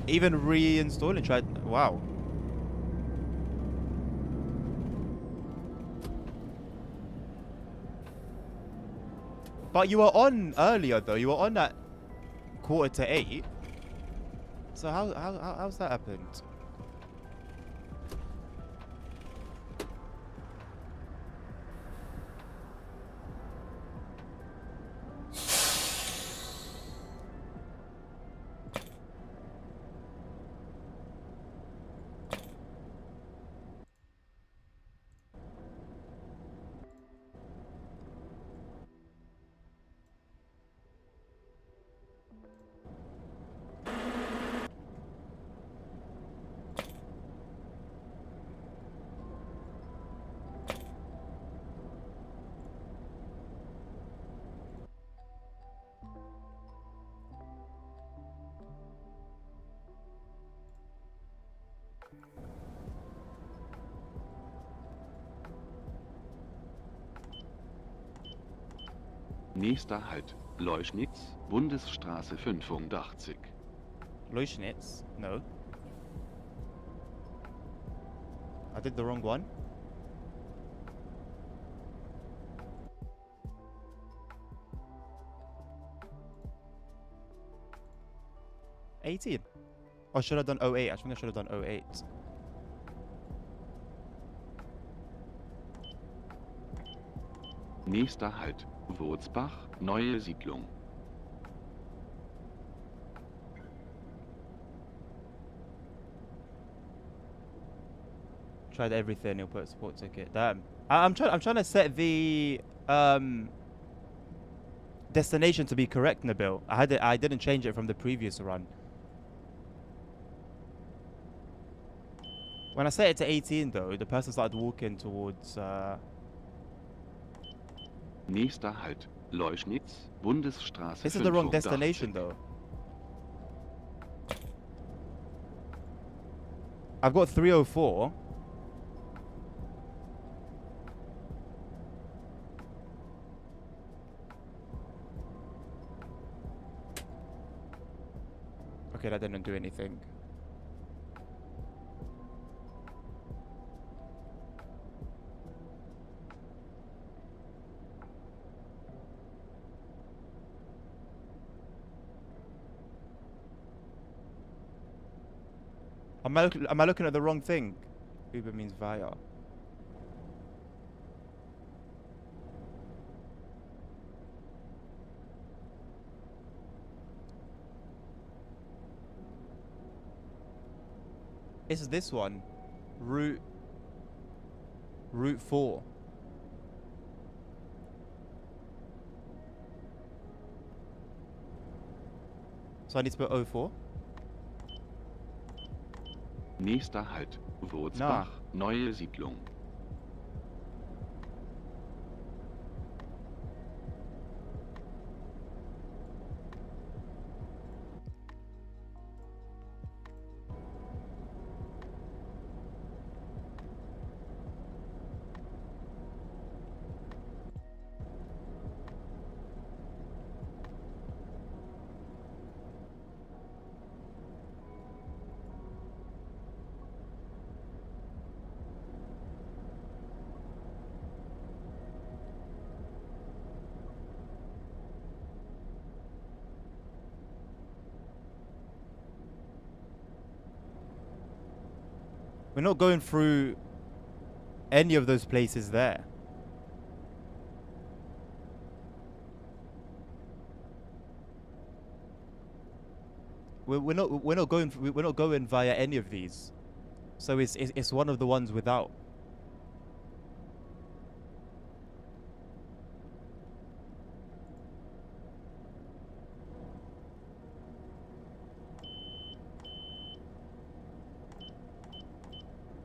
Even reinstalling, tried. Wow. But you were on earlier though. You were on at 7:45. So how's that happened? Nächster Halt, Leuschnitz, Bundesstraße 85. Leuschnitz? No. I did the wrong one. '18. Or should I have done '08? I think I should have done '08. Nächster Halt, Wurzbach, Neue Siedlung. Tried everything. He'll put a support ticket. Damn. I'm trying to set the destination to be correct, Nabil. I didn't change it from the previous run. When I set it to 18 though, the person started walking towards Nächster Halt, Leuschnitz, Bundesstraße 85. This is the wrong destination though. I've got 304. Okay, that didn't do anything. Am I looking at the wrong thing? Uber means via. It's this one. Route 4. So I need to put 04? Nächster Halt, Wurzbach, Neue Siedlung. We're not going through any of those places there. We're not going via any of these. So it's one of the ones without.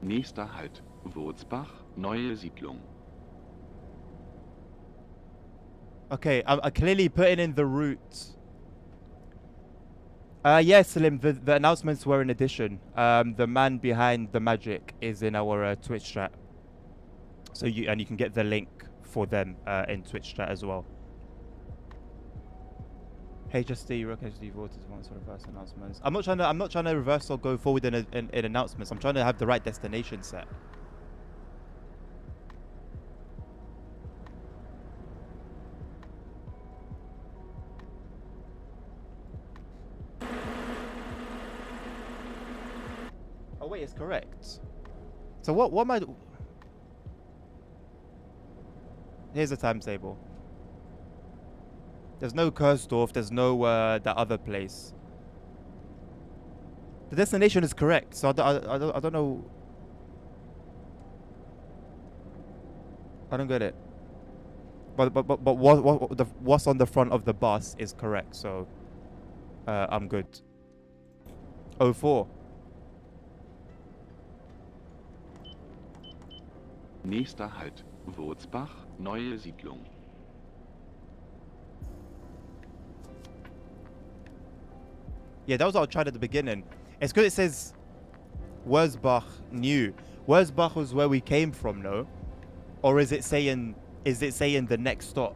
Nächster Halt. Wurzbach, neue Siedlung. Okay, I'm clearly putting in the route. Yes, Salim, the announcements were in addition. The man behind the magic is in our Twitch chat. So you can get the link for them in Twitch chat as well. HSD, Rock HD voters wants to reverse announcements. I'm not trying to reverse or go forward in announcements. I'm trying to have the right destination set. Oh wait, it's correct. So what am I? Here's the timetable. There's no Kursdorf. There's no that other place. The destination is correct. So I don't know. I don't get it. But what's on the front of the bus is correct. So I'm good. 04. Nächster Halt. Wurzbach, neue Siedlung. Yeah, that was what I tried at the beginning. It's good it says Wurzbach new. Wurzbach was where we came from, no? Or is it saying the next stop?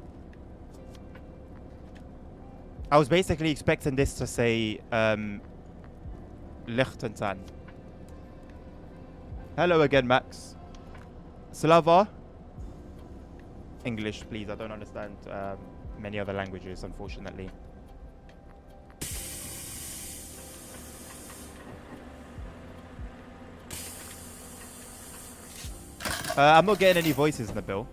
I was basically expecting this to say Liechtenstein. Hello again, Max. Slava? English, please. I don't understand many other languages, unfortunately. I'm not getting any voices, Nabil.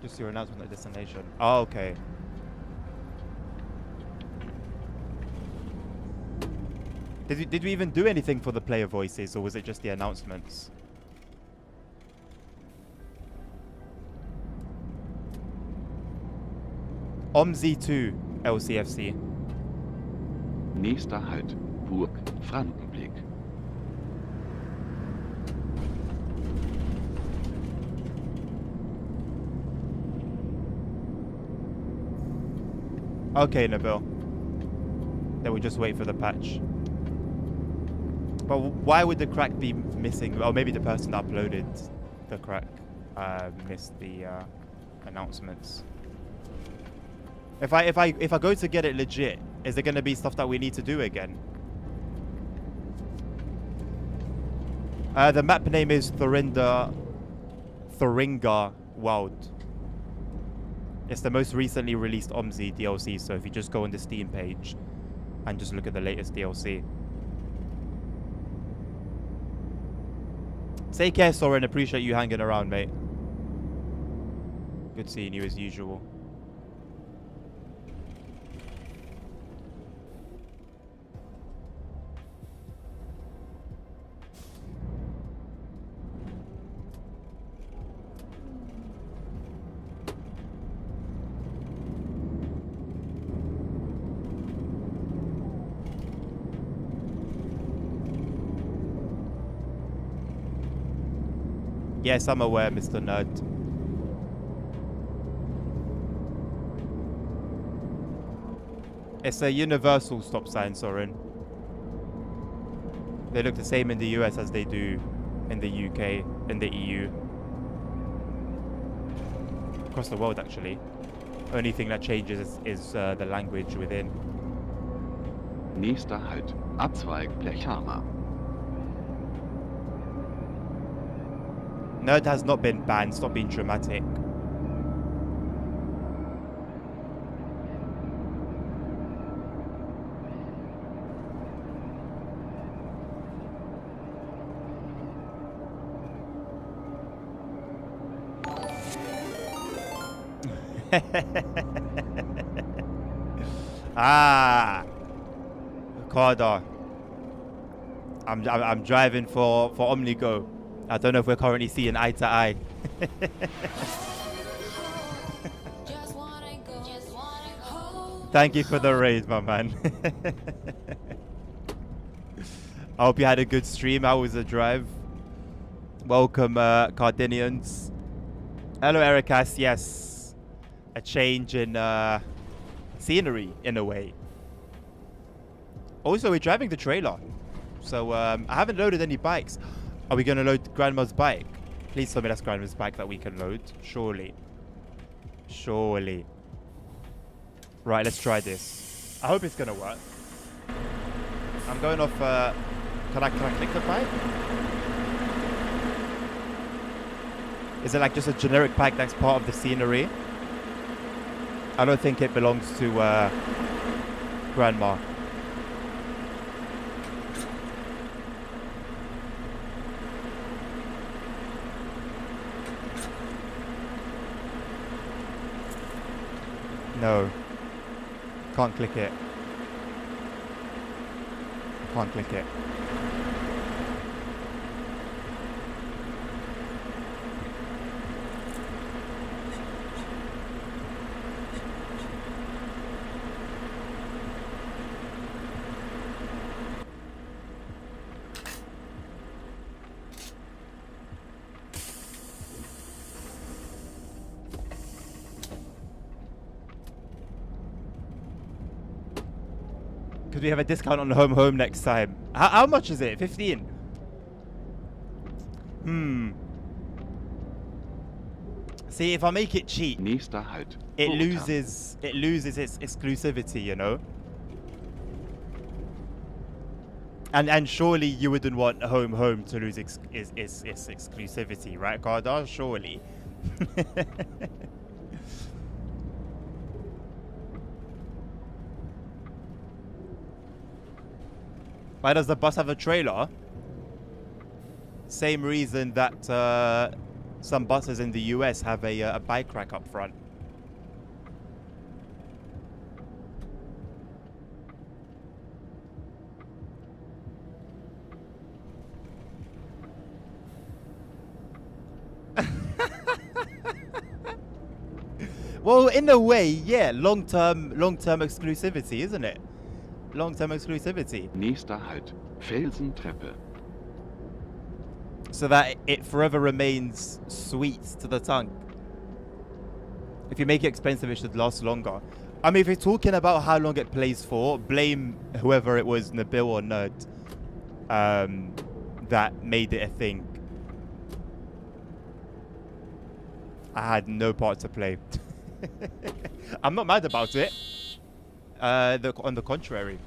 Just your announcement of destination. Oh, okay. Did we even do anything for the player voices, or was it just the announcements? OMSI 2 LCFC. Nächster Halt. Burg, Frankenblick. Okay, Nabil. Then we just wait for the patch. But why would the crack be missing? Oh, maybe the person that uploaded the crack missed the announcements. If I go to get it legit, is there gonna be stuff that we need to do again? The map name is Thuringa Wild. It's the most recently released OMSI DLC, so if you just go on the Steam page and just look at the latest DLC. Take care, Soren. Appreciate you hanging around, mate. Good seeing you as usual. Yes, I'm aware, Mr. Nerd. It's a universal stop sign, Soren. They look the same in the US as they do in the UK, in the EU. Across the world, actually. Only thing that changes is the language within. Nächster Halt. Abzweig Blechhammer. Nerd has not been banned. Stop being dramatic. Ah, Carda. I'm driving for OmniGo. I don't know if we're currently seeing eye to eye. Thank you for the raid, my man. I hope you had a good stream. How was the drive? Welcome, Cardinians. Hello, Ericas. Yes, a change in scenery in a way. Also, we're driving the trailer, so I haven't loaded any bikes. Are we gonna load Grandma's bike? Please tell me that's Grandma's bike that we can load. Surely. Surely. Right, let's try this. I hope it's gonna work. I'm going off. Can I click the bike? Is it like just a generic bike that's part of the scenery? I don't think it belongs to Grandma. No. Can't click it. Can't click it. Because we have a discount on home next time. How much is it? 15? See, if I make it cheap, Nächster Halt. it Roter. loses its exclusivity, you know? And surely you wouldn't want home to lose its exclusivity, right, Carda? Surely. Why does the bus have a trailer? Same reason that some buses in the US have a bike rack up front. Well, in a way, yeah, long-term exclusivity, isn't it? Long-term exclusivity. Nächster Halt. Felsentreppe. So that it forever remains sweet to the tongue. If you make it expensive, it should last longer. I mean, if you're talking about how long it plays for, blame whoever it was, Nabil or Nerd, that made it a thing. I had no part to play. I'm not mad about it. On the contrary.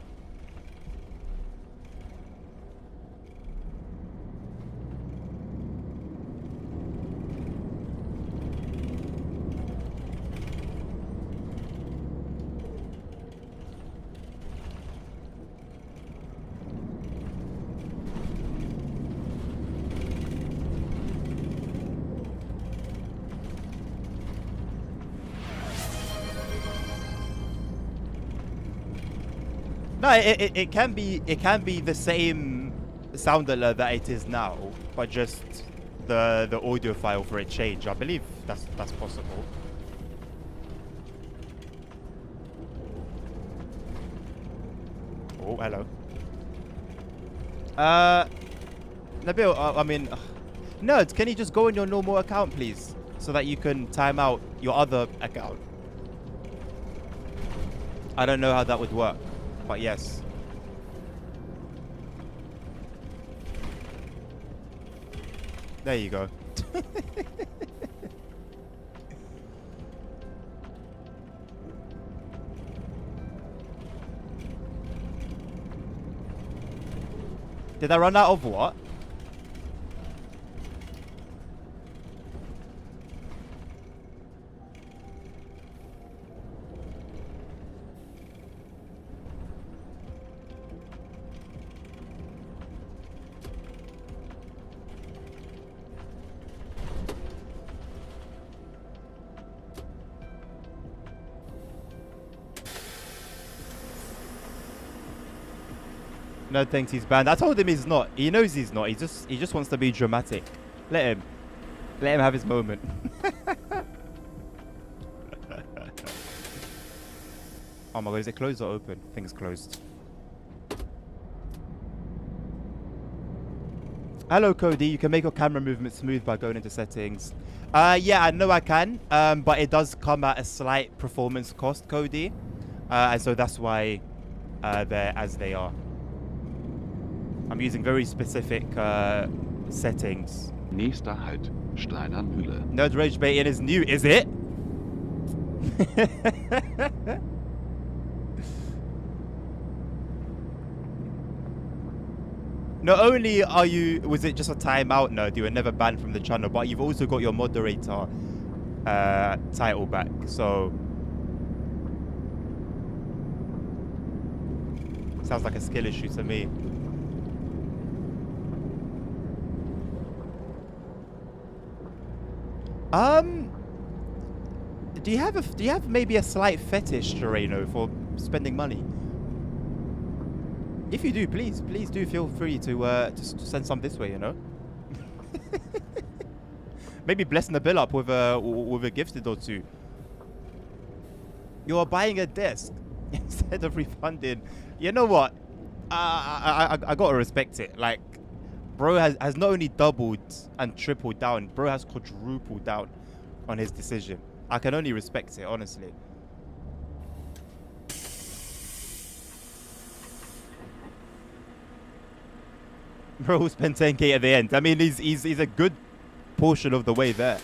No, it can be the same sound alert that it is now, but just the audio file for it change. I believe that's possible. Oh, hello. Nabil, I mean, Nerd, can you just go on your normal account, please, so that you can time out your other account? I don't know how that would work. But yes. There you go. Did I run out of what? Nerd thinks he's banned. I told him he's not. He knows he's not. He just wants to be dramatic. Let him have his moment. Oh my god, is it closed or open? I think it's closed. Hello Cody, you can make your camera movement smooth by going into settings. Yeah, I know I can, but it does come at a slight performance cost, Cody. And so that's why they're as they are. I'm using very specific settings. Nächster Halt, Steiner Mühle. Nerd Rage baiting is new, is it? Not only was it just a timeout nerd, you were never banned from the channel, but you've also got your moderator title back, so sounds like a skill issue to me. Do you have maybe a slight fetish, Toreno, for spending money? If you do, please do feel free to send some this way, you know. Maybe blessing the bill up with a gifted or two. You are buying a desk instead of refunding. You know what? I gotta respect it. Like, bro has not only doubled and tripled down, bro has quadrupled down on his decision. I can only respect it, honestly. Bro spent 10k at the end. I mean, he's a good portion of the way there.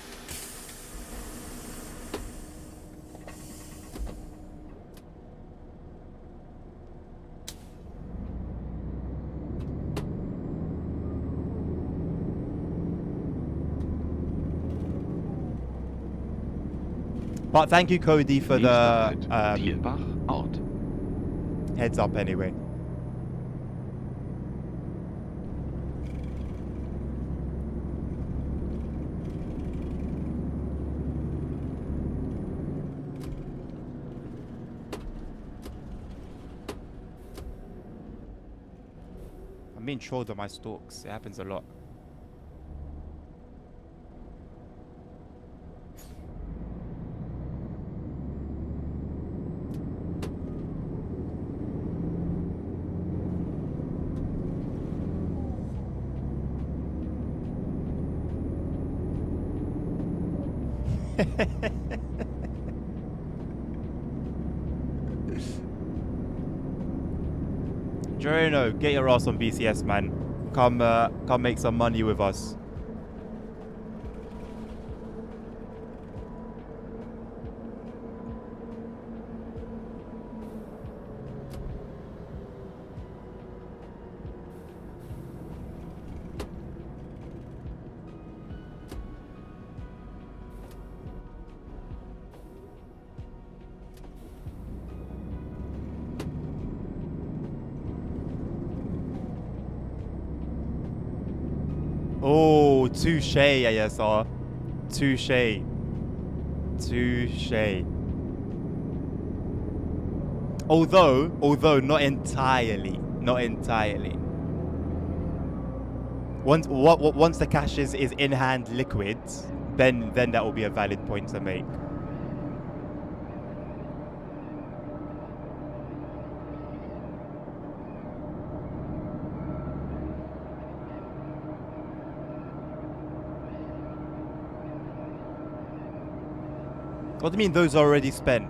But thank you, Cody, for the Thielbach Ort. heads up anyway. I'm being trolled on my stalks. It happens a lot. Jorino, get your ass on BCS, man. Come make some money with us. Oh, touche, ASR. Touche. Touche. Although not entirely. Not entirely. Once the cash is in hand liquid, then that will be a valid point to make. What do you mean those are already spent?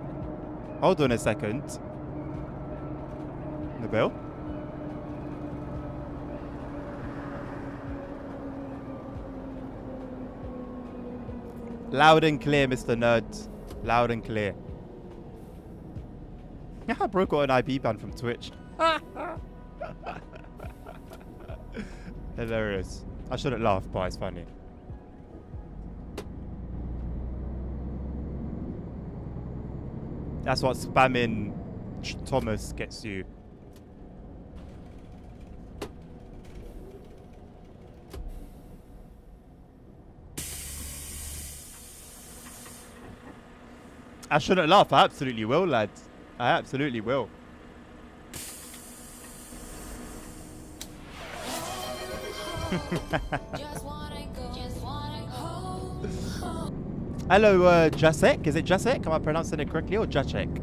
Hold on a second. The bill? Loud and clear, Mr. Nerd. Loud and clear. I broke out an IP ban from Twitch. Hilarious. I shouldn't laugh, but it's funny. That's what spamming Thomas gets you. I shouldn't laugh. I absolutely will, lads. I absolutely will. Hello, Jacek. Is it Jacek? Am I pronouncing it correctly or Jacek?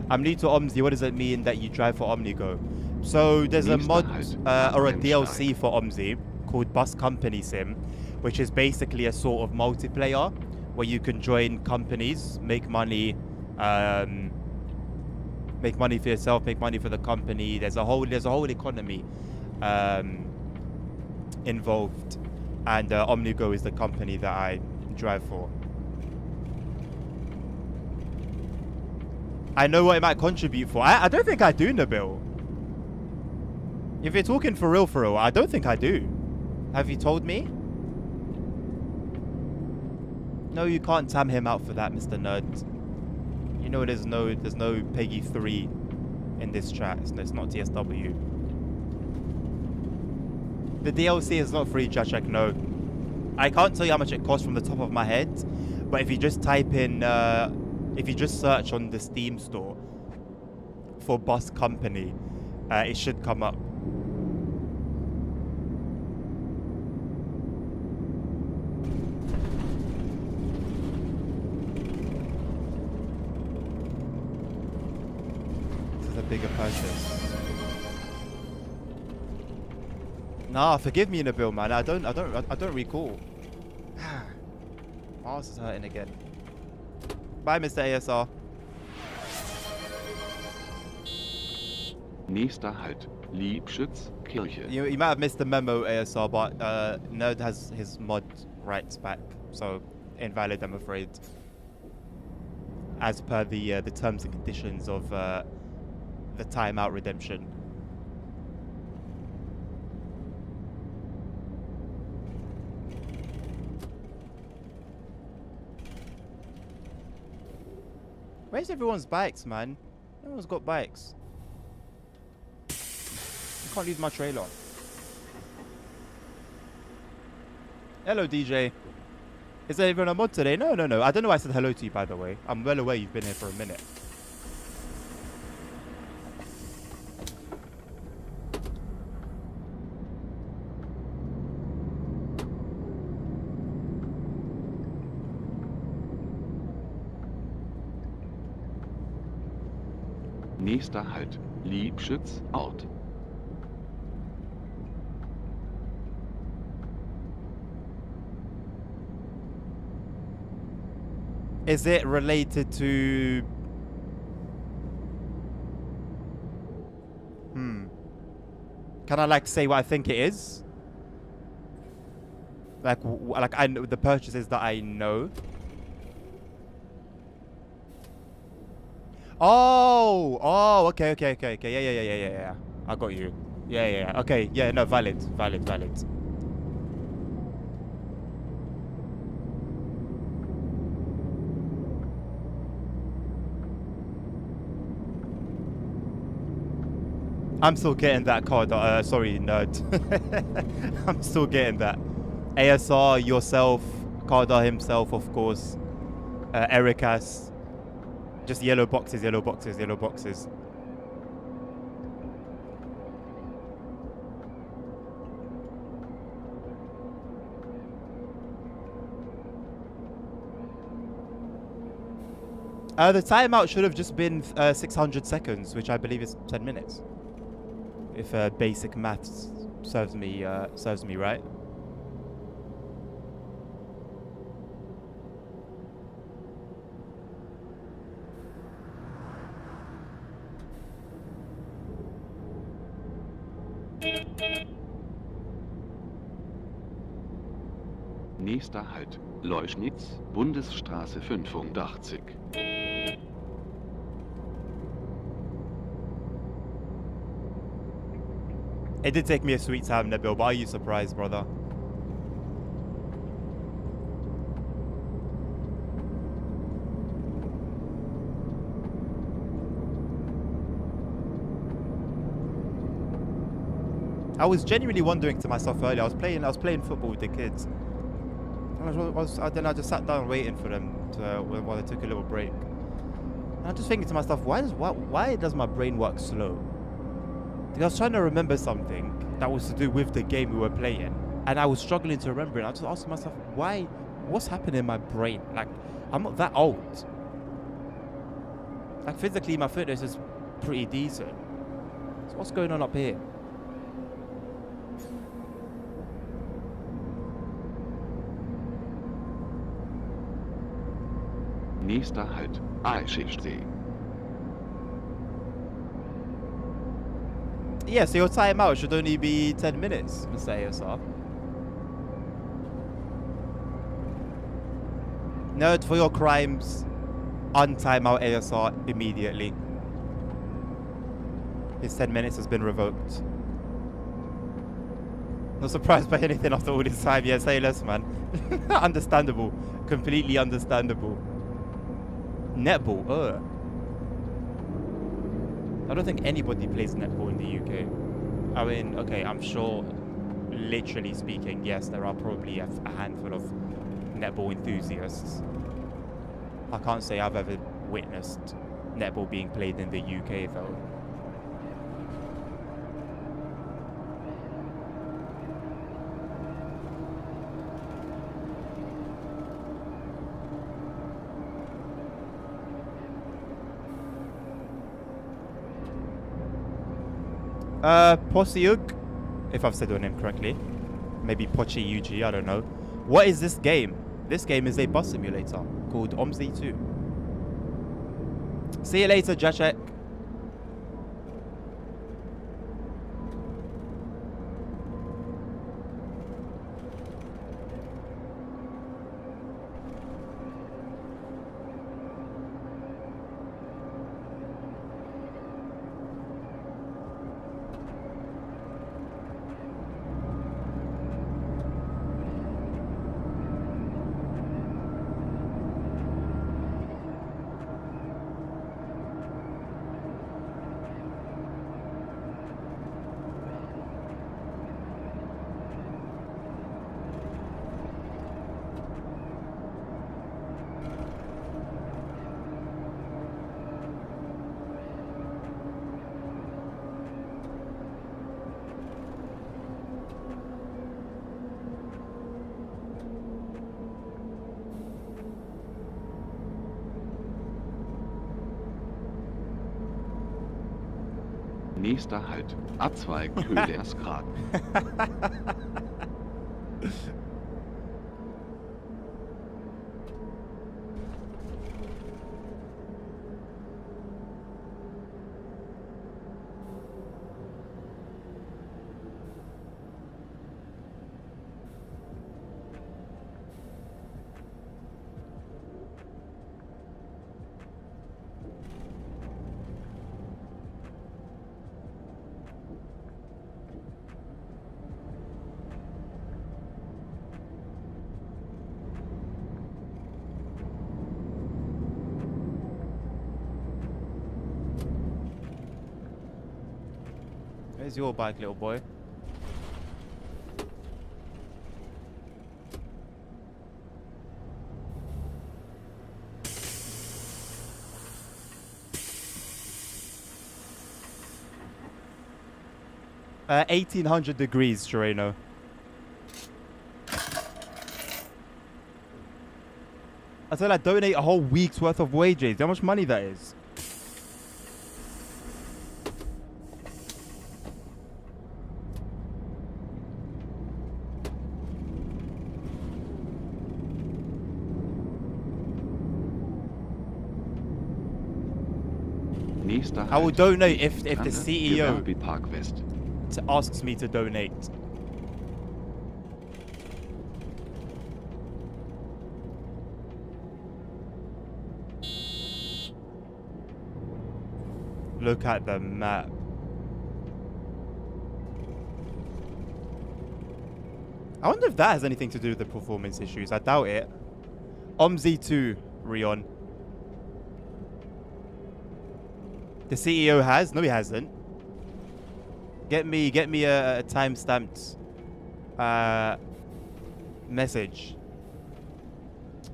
I'm new to OMSI. What does it mean that you drive for OmniGo? So there's a mod or a DLC for OMSI called Bus Company Sim, which is basically a sort of multiplayer where you can join companies, make money for yourself, make money for the company. There's a whole economy involved, and OmniGo is the company that I drive for. I know what it might contribute for. I don't think I do, Nabil. If you're talking for real, I don't think I do. Have you told me? No, you can't tam him out for that, Mr. Nerd. You know there's no Peggy 3 in this chat. It's not TSW. The DLC is not free, Jacek, no. I can't tell you how much it costs from the top of my head, but if you just type in if you just search on the Steam store for Bus Company, it should come up. This is a bigger purchase. Nah, forgive me, Nabil, man. I don't recall. My ass is hurting again. Bye, Mr. ASR. Nächster Halt, Liebschütz, Kirche. You might have missed the memo, ASR, but Nerd has his mod rights back, so invalid, I'm afraid. As per the terms and conditions of the timeout redemption. Where's everyone's bikes, man? Everyone's got bikes. I can't use my trailer. Hello, DJ. Is there even a mod today? No. I don't know why I said hello to you, by the way. I'm well aware you've been here for a minute. Nächster Halt, Liebschütz, Ort. Is it related to... Can I like say what I think it is? Like I know the purchases that I know. Oh, okay. Yeah. I got you. Yeah. Okay, yeah, no, valid. I'm still getting that card. Sorry, Nerd. I'm still getting that. ASR, yourself, Kardar himself, of course. Ericas. Just yellow boxes. The timeout should have just been 600 seconds, which I believe is 10 minutes. If basic maths serves me right. Nächster Halt, Leuschnitz, Bundesstraße 85. It did take me a sweet time, Nabil, but are you surprised, brother? I was genuinely wondering to myself earlier. I was playing football with the kids. And then I just sat down waiting for them while they took a little break. And I'm just thinking to myself, why does my brain work slow? Because I was trying to remember something that was to do with the game we were playing. And I was struggling to remember it. I was just asking myself, why? What's happening in my brain? Like, I'm not that old. Like, physically, my fitness is pretty decent. So what's going on up here? Nächster Halt, Eichsee. Yeah, so your timeout should only be 10 minutes, Mr. ASR. Note for your crimes, untime out ASR immediately. His 10 minutes has been revoked. Not surprised by anything after all this time. Yeah, say less, man. Understandable. Completely understandable. Netball, ugh. I don't think anybody plays netball in the UK. I mean, okay, I'm sure, literally speaking, yes, there are probably a handful of netball enthusiasts. I can't say I've ever witnessed netball being played in the UK, though. Posiug, if I've said your name correctly. Maybe Pochi UG, I don't know. What is this game? This game is a bus simulator called OMSI 2. See you later, Jacek. Nächster Halt, Abzweigen Höhlersgrad. Where's your bike, little boy? Uh, 1800 degrees, Shireno. I said I donate a whole week's worth of wages. Do you know how much money that is? Nächster I will Halt, donate if the Kante, CEO Gewerbepark West. asks me to donate. Look at the map. I wonder if that has anything to do with the performance issues. I doubt it. OMSI 2, Rion. The CEO has? No, he hasn't. Get me a time-stamped message.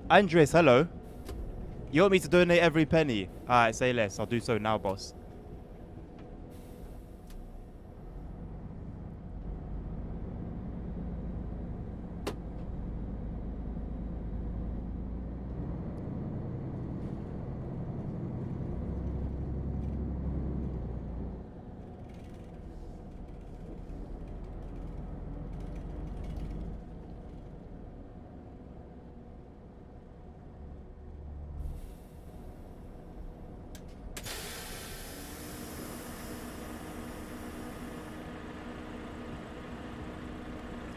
Andres, hello. You want me to donate every penny? Alright, say less. I'll do so now, boss.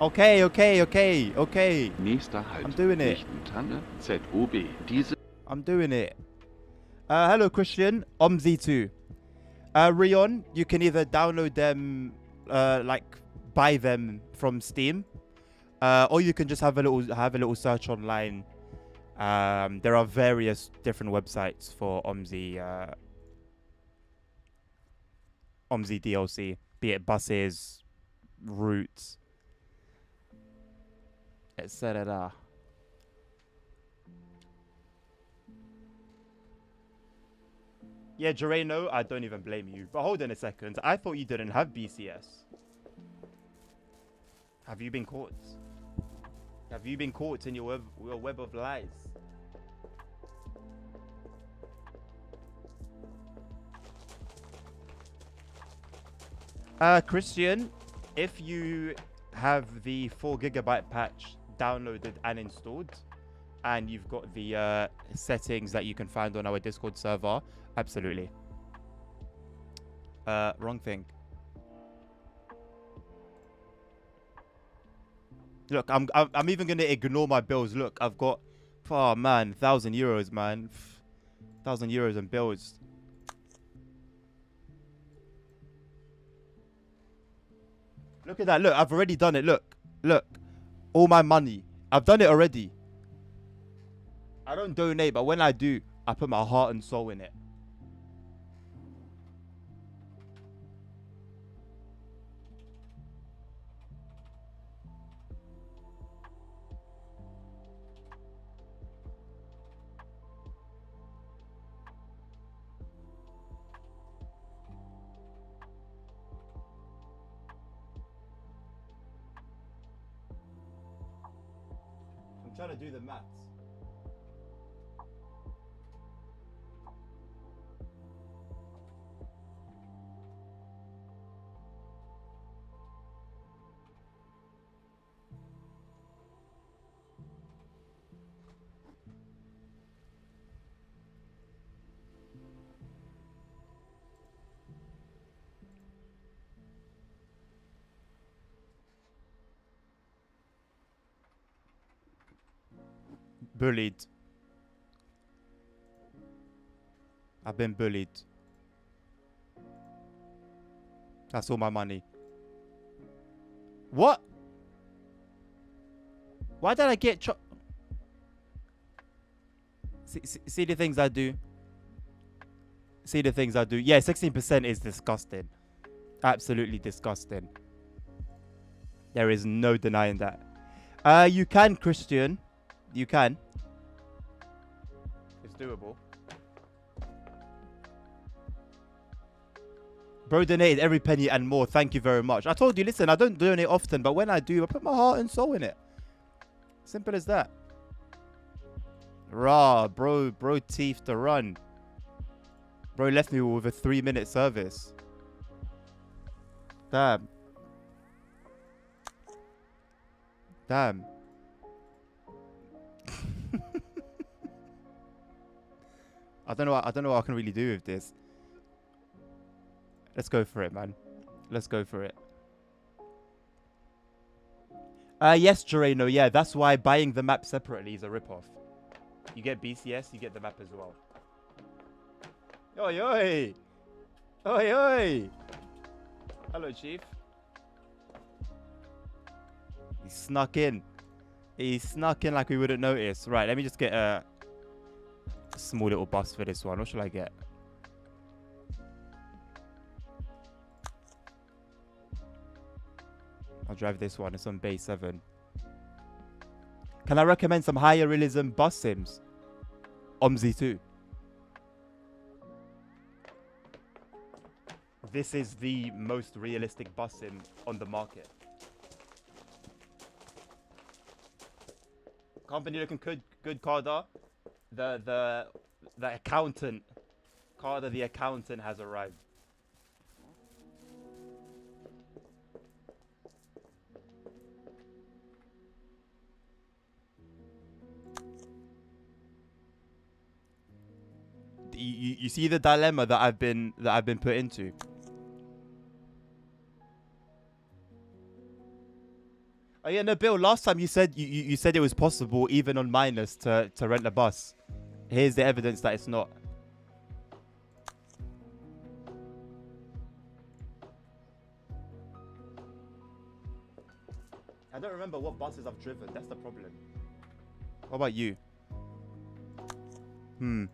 Okay, okay, okay, okay. Nächster Halt. I'm doing it. Lichtentanne, ZOB. Diese I'm doing it. Hello, Christian. OMSI2. Rion, you can either download them, like buy them from Steam, or you can just have a little search online. There are various different websites for OMSI DLC, be it buses, routes, etc. Yeah, Gereno, I don't even blame you. But hold on a second. I thought you didn't have BCS. Have you been caught? Have you been caught in your web of lies? Christian, if you have the 4 GB patch downloaded and installed, and you've got the settings that you can find on our Discord server, absolutely. Wrong thing. Look, I'm even gonna ignore my bills. Look, I've got, oh man, €1,000, man, €1,000 in bills. Look at that. Look, I've already done it. Look, look, all my money. I've done it already. I don't donate, but when I do, I put my heart and soul in it. I'm trying to do the maths. Bullied. I've been bullied. That's all my money. What? Why did I get see the things I do? See the things I do? Yeah, 16% is disgusting. Absolutely disgusting. There is no denying that. You can, Christian. You can. It's doable. Bro donated every penny and more. Thank you very much. I told you, listen, I don't donate often, but when I do, I put my heart and soul in it. Simple as that. Rah, bro teeth to run. Bro left me with a 3-minute service. Damn. Damn. I don't know what I can really do with this. Let's go for it, man. Let's go for it. Yes, Gereno, yeah, that's why buying the map separately is a ripoff. You get BCS, you get the map as well. Oi, oi! Oi, oi! Hello, Chief. He snuck in. He snuck in like we wouldn't notice. Right, let me just get a small little bus for this one. What should I get? I'll drive this one. It's on base 7. Can I recommend some higher realism bus sims? OMSI2. This is the most realistic bus sim on the market. Company looking good, Carter. The accountant, Carter the accountant has arrived. You see the dilemma that I've been put into. Oh yeah, no, Bill. Last time you said you said it was possible even on minus to rent a bus. Here's the evidence that it's not. I don't remember what buses I've driven. That's the problem. What about you? Okay.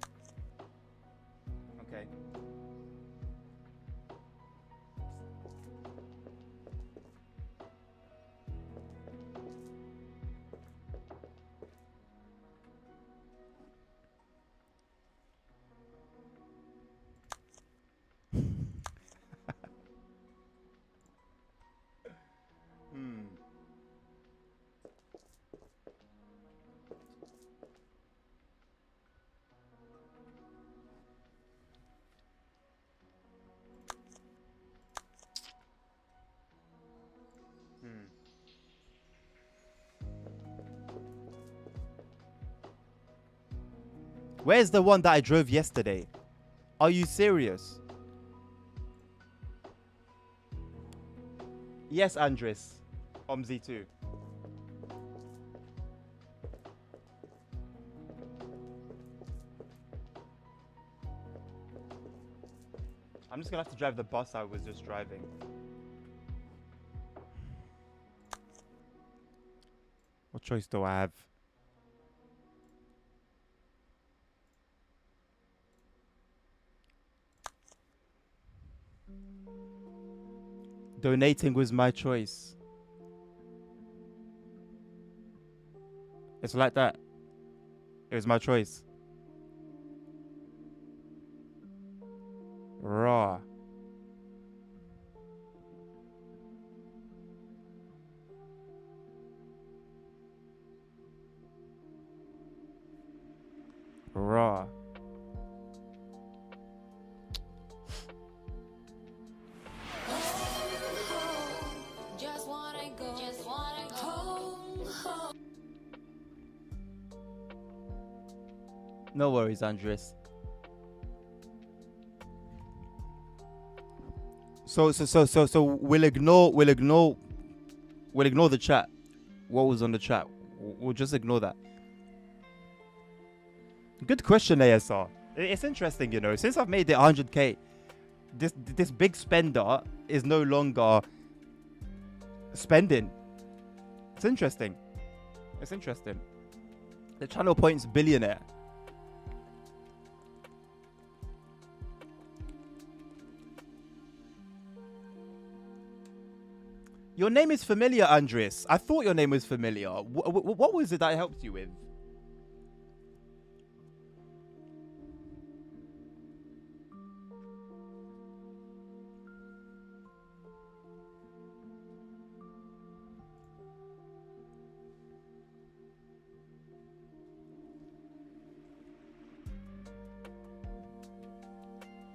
Where's the one that I drove yesterday? Are you serious? Yes, Andres. OMSI 2. I'm just gonna have to drive the bus I was just driving. What choice do I have? Donating was my choice. It's like that. It was my choice. Raw. Raw. No worries, Andres. So we'll ignore the chat. What was on the chat? We'll just ignore that. Good question, ASR. It's interesting, you know. Since I've made it 100k, this big spender is no longer spending. It's interesting. It's interesting. The channel points billionaire. Your name is familiar, Andres. I thought your name was familiar. What was it that I helped you with?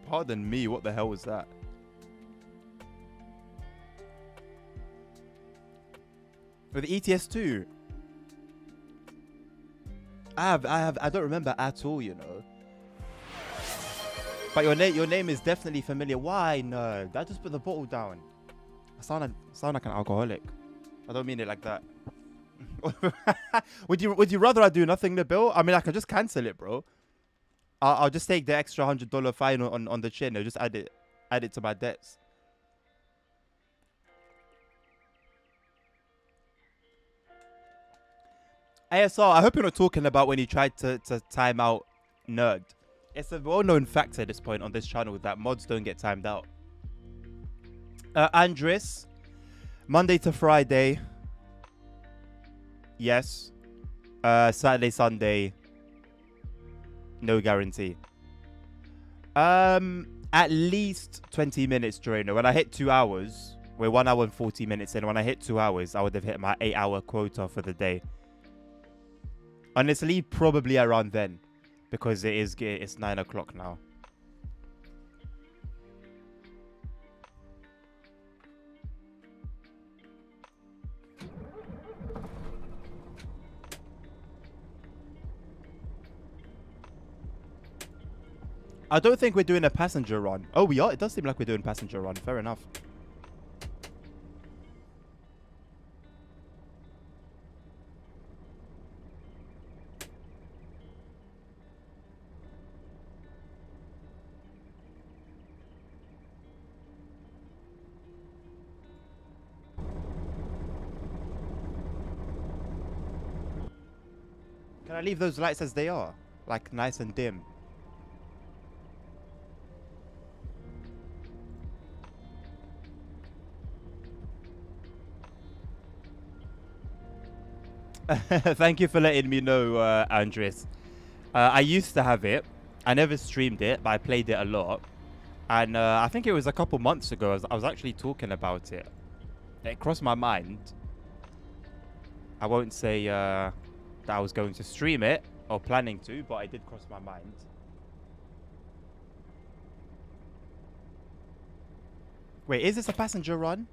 Pardon me, what the hell was that? For the ETS2, I don't remember at all, you know. But your name is definitely familiar. Why? No, I just put the bottle down. I sound like an alcoholic. I don't mean it like that. Would you rather I do nothing, Nabil? I mean, I can just cancel it, bro. I'll just take the extra $100 fine on the chin. I'll just add it to my debts. ASR, I hope you're not talking about when you tried to time out Nerd. It's a well-known fact at this point on this channel that mods don't get timed out. Andres, Monday to Friday. Yes. Saturday, Sunday. No guarantee. At least 20 minutes during it. When I hit 2 hours, we're 1 hour and 40 minutes in. When I hit 2 hours, I would have hit my 8-hour quota for the day. Honestly, probably around then, because it's 9 o'clock now. I don't think we're doing a passenger run. Oh, we are? It does seem like we're doing passenger run. Fair enough. Can I leave those lights as they are? Like nice and dim. Thank you for letting me know, Andres. I used to have it. I never streamed it, but I played it a lot. And I think it was a couple months ago. I was actually talking about it. It crossed my mind. I won't say that I was going to stream it or planning to, but it did cross my mind. Wait, is this a passenger run?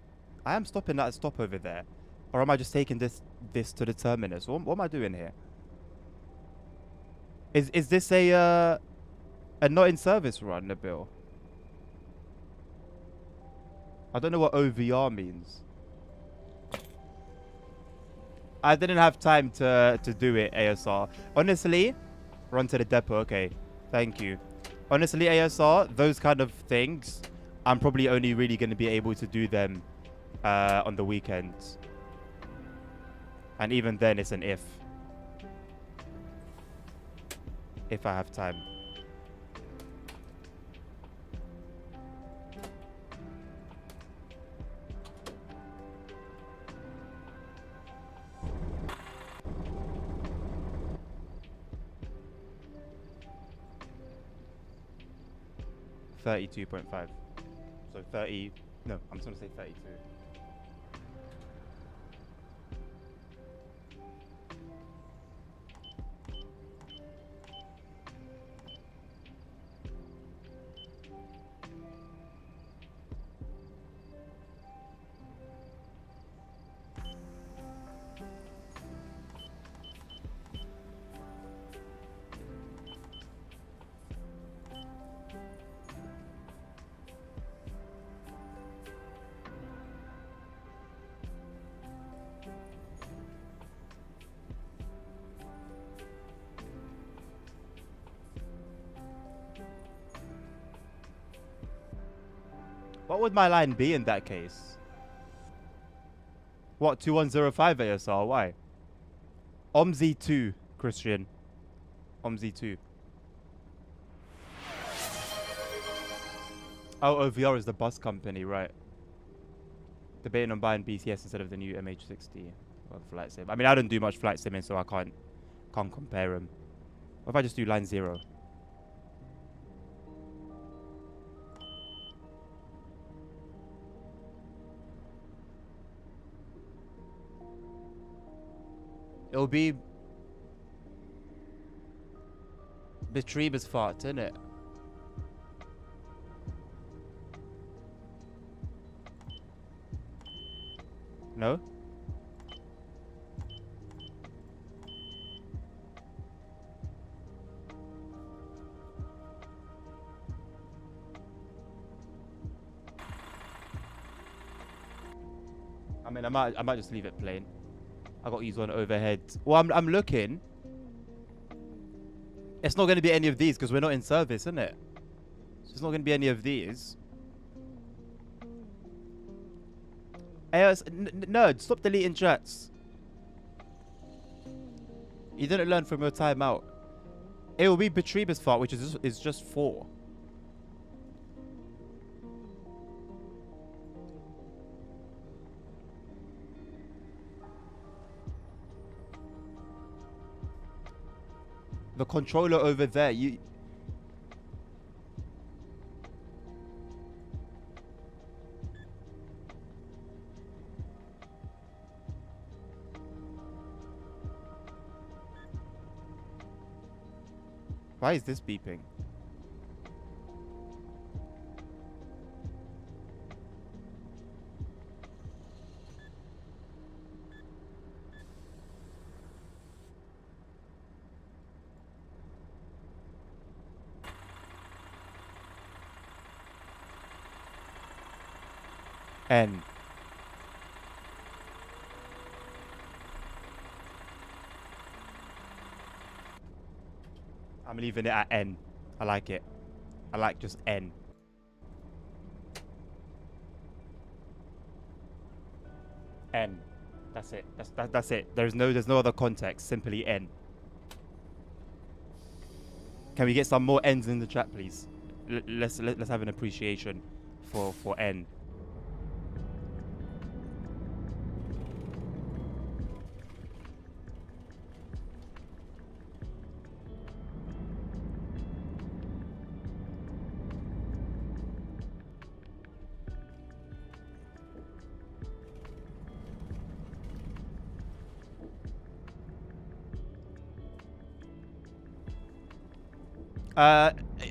I am stopping at a stop over there. Or am I just taking this to the terminus? What am I doing here? Is this a not in service run, Nabil? I don't know what OVR means. I didn't have time to do it, ASR. Honestly, run to the depot. Okay, thank you. Honestly, ASR, those kind of things, I'm probably only really going to be able to do them on the weekends. And even then, it's an if. If I have time. $32.5. So 30. No, I'm just gonna say 32. What would my line be in that case? What, 2105 ASR? Why? OMSI 2, Christian. OMSI 2. Oh, OVR is the bus company, right. Debating on buying BCS instead of the new MH60. Or flight sim. I mean, I don't do much flight simming, so I can't compare them. What if I just do line 0? It'll be Betrieb's fart, isn't it? No? I mean, I might just leave it plain. I got to use one overhead. Well, I'm looking. It's not going to be any of these because we're not in service, isn't it? So it's not going to be any of these. Nerd, stop deleting chats. You didn't learn from your timeout. It will be Betrieb's fault, which is just 4. The controller over there, you... Why is this beeping? N. I'm leaving it at N. I like it. I like just N. N. That's it. That's it. There's no other context. Simply N. Can we get some more N's in the chat, please? Let's have an appreciation for N.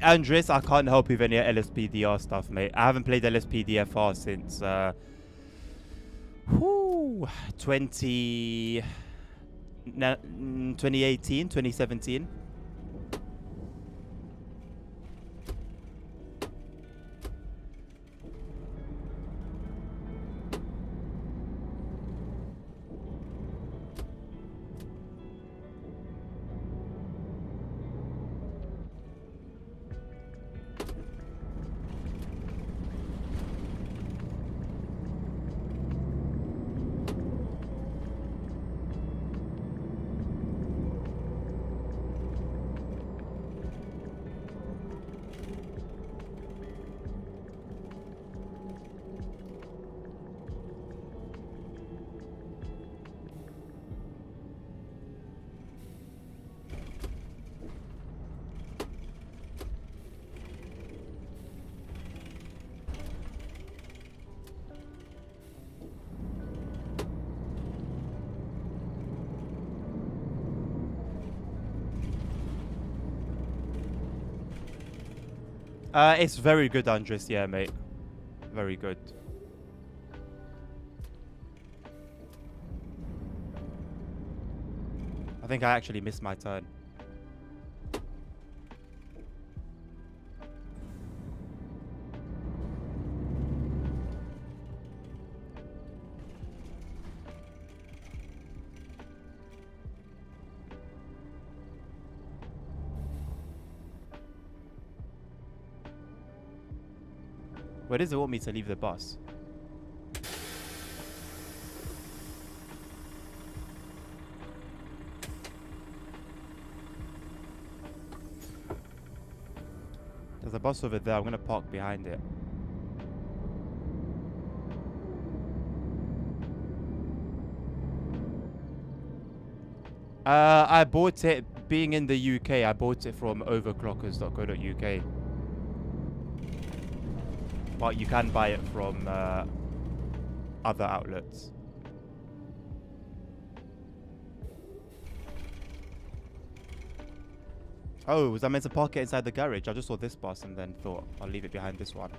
Andres, I can't help you with any LSPDR stuff, mate. I haven't played LSPDFR since 2018, 2017. It's very good, Andres. Yeah, mate. Very good. I think I actually missed my turn. Where does it want me to leave the bus? There's a bus over there. I'm gonna park behind it. I bought it, being in the UK, I bought it from overclockers.co.uk. But you can buy it from other outlets. Oh, was I meant to park it inside the garage? I just saw this bus and then thought I'll leave it behind this one.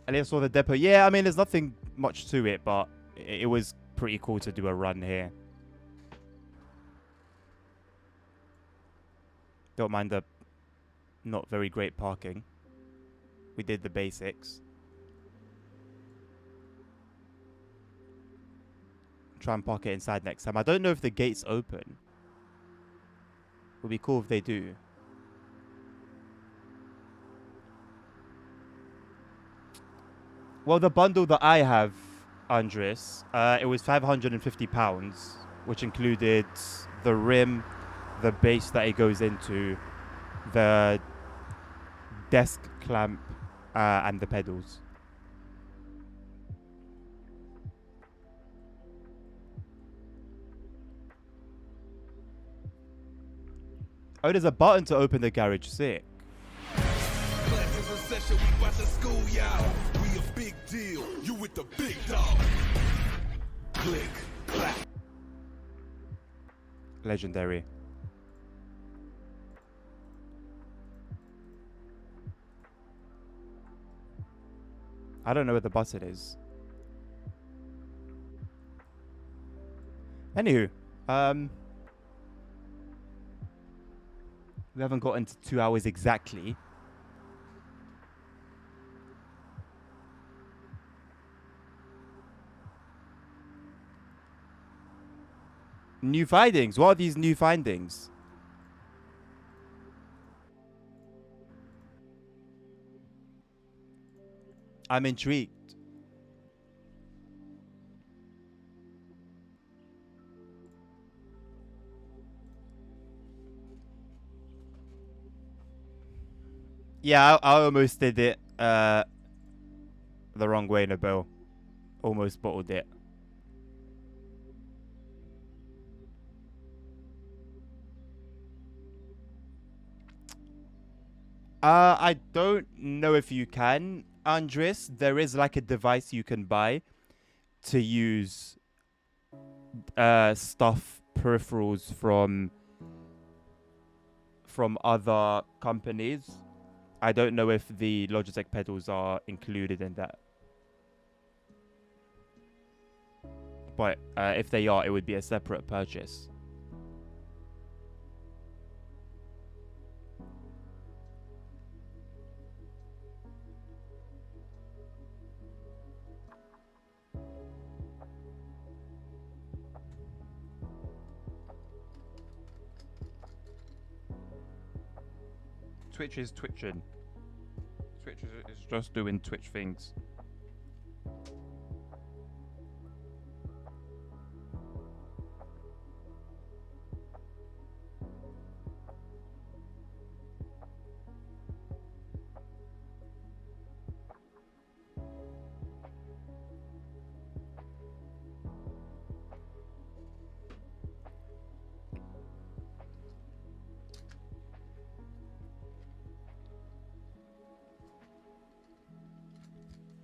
And I saw the depot. Yeah, I mean, there's nothing much to it, but it was pretty cool to do a run here. Don't mind the not very great parking. We did the basics. Try and park it inside next time. I don't know if the gate's open. Would be cool if they do. Well, the bundle that I have, Andres, it was £550, which included the rim, the base that it goes into, the desk clamp, and the pedals. Oh, there's a button to open the garage. Sick. Classes in session, we about to school y'all. We a big deal, you with the big dog. Click, clap. Legendary. I don't know where the button is. Anywho, we haven't got into 2 hours exactly. New findings. What are these new findings? I'm intrigued. Yeah, I almost did it the wrong way, Nabil. Almost bottled it. I don't know if you can, Andres. There is like a device you can buy to use stuff, peripherals from other companies. I don't know if the Logitech pedals are included in that. But if they are, it would be a separate purchase. Twitch is twitching. Twitch is just doing Twitch things.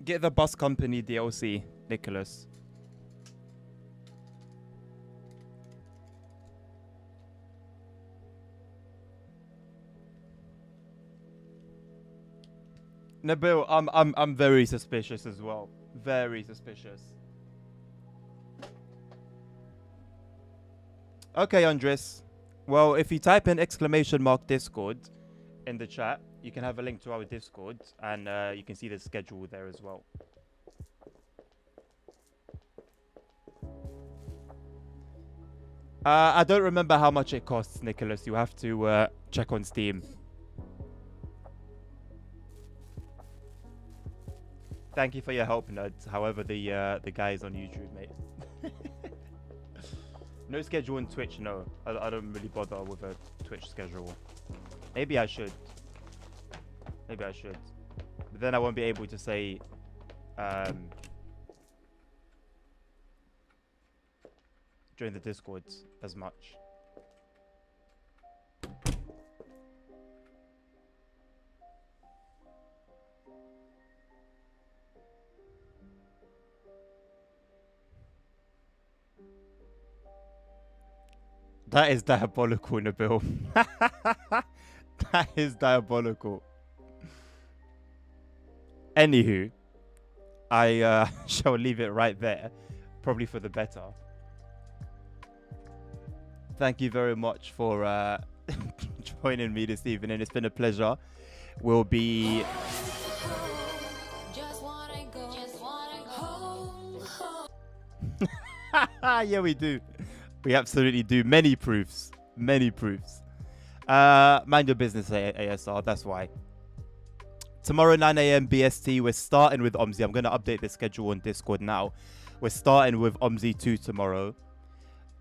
Get the bus company DLC, Nicholas. Nabil, I'm very suspicious as well. Very suspicious. Okay, Andres. Well, if you type in !Discord in the chat, you can have a link to our Discord, and you can see the schedule there as well. I don't remember how much it costs, Nicholas. You have to check on Steam. Thank you for your help, Nerds. However, the guy is on YouTube, mate. No schedule on Twitch, no. I don't really bother with a Twitch schedule. Maybe I should. Maybe I should. But then I won't be able to say... join the Discords as much. That is diabolical, Nabil. That is diabolical. Anywho, I shall leave it right there. Probably for the better. Thank you very much for joining me this evening. It's been a pleasure. We'll be... Yeah, we do. We absolutely do. Many proofs. Many proofs. Mind your business, ASR. That's why. Tomorrow, 9 a.m. BST, we're starting with OMSI. I'm going to update the schedule on Discord now. We're starting with OMSI 2 tomorrow.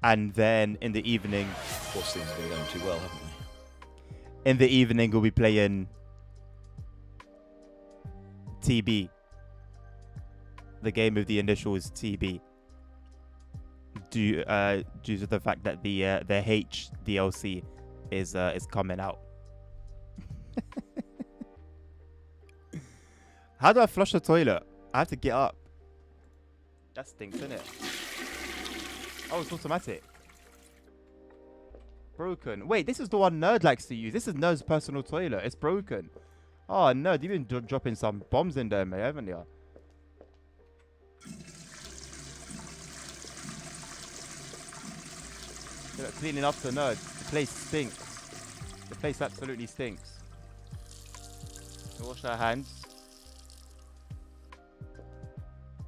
And then in the evening... Of course, things have been going too well, haven't they? In the evening, we'll be playing TB. The game of the initials TB. Due to the fact that the H DLC is coming out. How do I flush the toilet? I have to get up. That stinks, isn't it? Oh, it's automatic. Broken. Wait, this is the one Nerd likes to use. This is Nerd's personal toilet. It's broken. Oh, Nerd, you've been dropping some bombs in there, mate, haven't you? Cleaning up the Nerd. The place stinks. The place absolutely stinks. So wash our hands.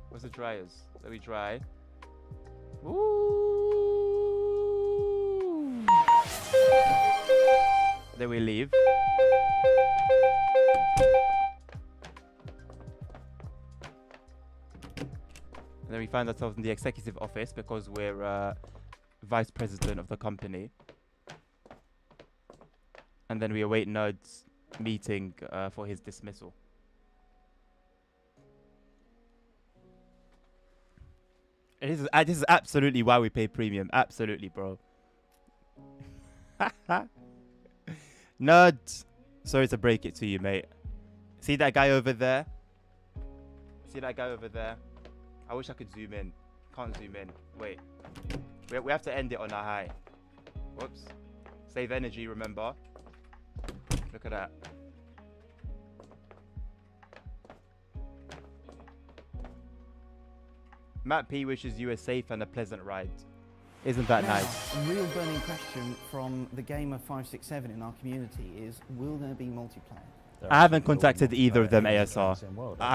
Where's the dryers? Let me dry. Ooh. Then we leave. And then we find ourselves in the executive office because we're vice president of the company. And then we await Nerd's meeting for his dismissal. This is absolutely why we pay premium. Absolutely, bro. Nerd, sorry to break it to you, mate. See that guy over there? See that guy over there? I wish I could zoom in. Can't zoom in. Wait. We have to end it on a high. Whoops. Save energy, remember? Look at that. Matt P wishes you a safe and a pleasant ride. Isn't that Now, nice? a real burning question from the game of 567 in our community is, will there be multiplayer? I haven't contacted either of them, ASR.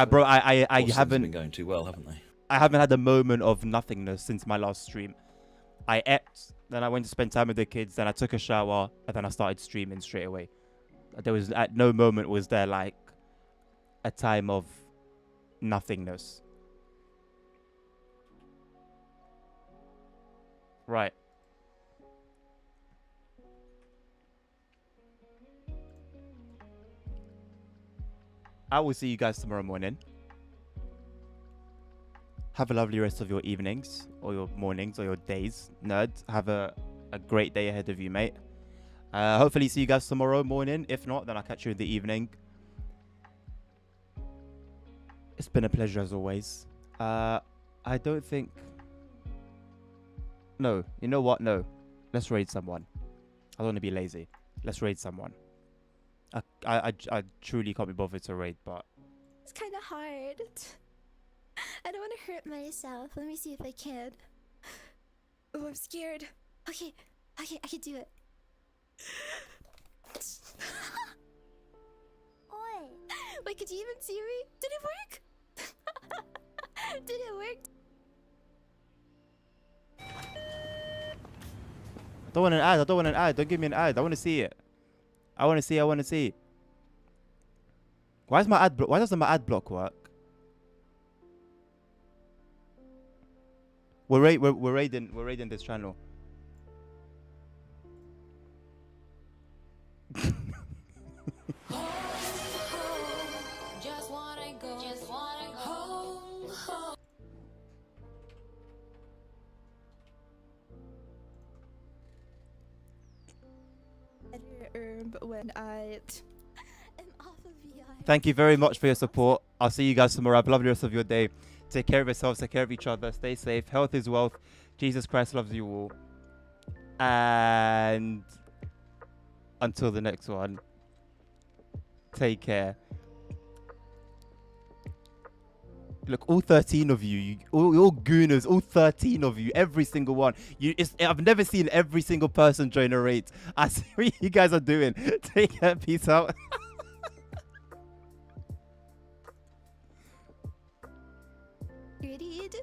Bro, I Boston's haven't been going too well, haven't they? I haven't had a moment of nothingness since my last stream. I ate, then I went to spend time with the kids, then I took a shower, and then I started streaming straight away. There was at no moment was there like a time of nothingness. Right. I will see you guys tomorrow morning. Have a lovely rest of your evenings, or your mornings, or your days. Nerd, have a great day ahead of you, mate. Hopefully see you guys tomorrow morning. If not, then I'll catch you in the evening. It's been a pleasure as always. I don't think... No, you know what? No. Let's raid someone. I don't want to be lazy. Let's raid someone. I truly can't be bothered to raid, but... It's kind of hard. I don't want to hurt myself. Let me see if I can. Oh, I'm scared. Okay, I can do it. Oi! Wait, could you even see me? Did it work? Did it work? I don't want an ad. I don't want an ad. Don't give me an ad. I want to see it. I want to see. I want to see. Why is my ad? Why doesn't my ad block work? We're raiding this channel. When I am off of VI. Thank you very much for your support. I'll see you guys tomorrow. Have a lovely rest of your day. Take care of yourselves. Take care of each other. Stay safe. Health is wealth. Jesus Christ loves you all. And until the next one, take care. Look, all 13 of you, all gooners, all 13 of you, every single one. I've never seen every single person join a raid. I see what you guys are doing. Take care. Peace out. Gritted.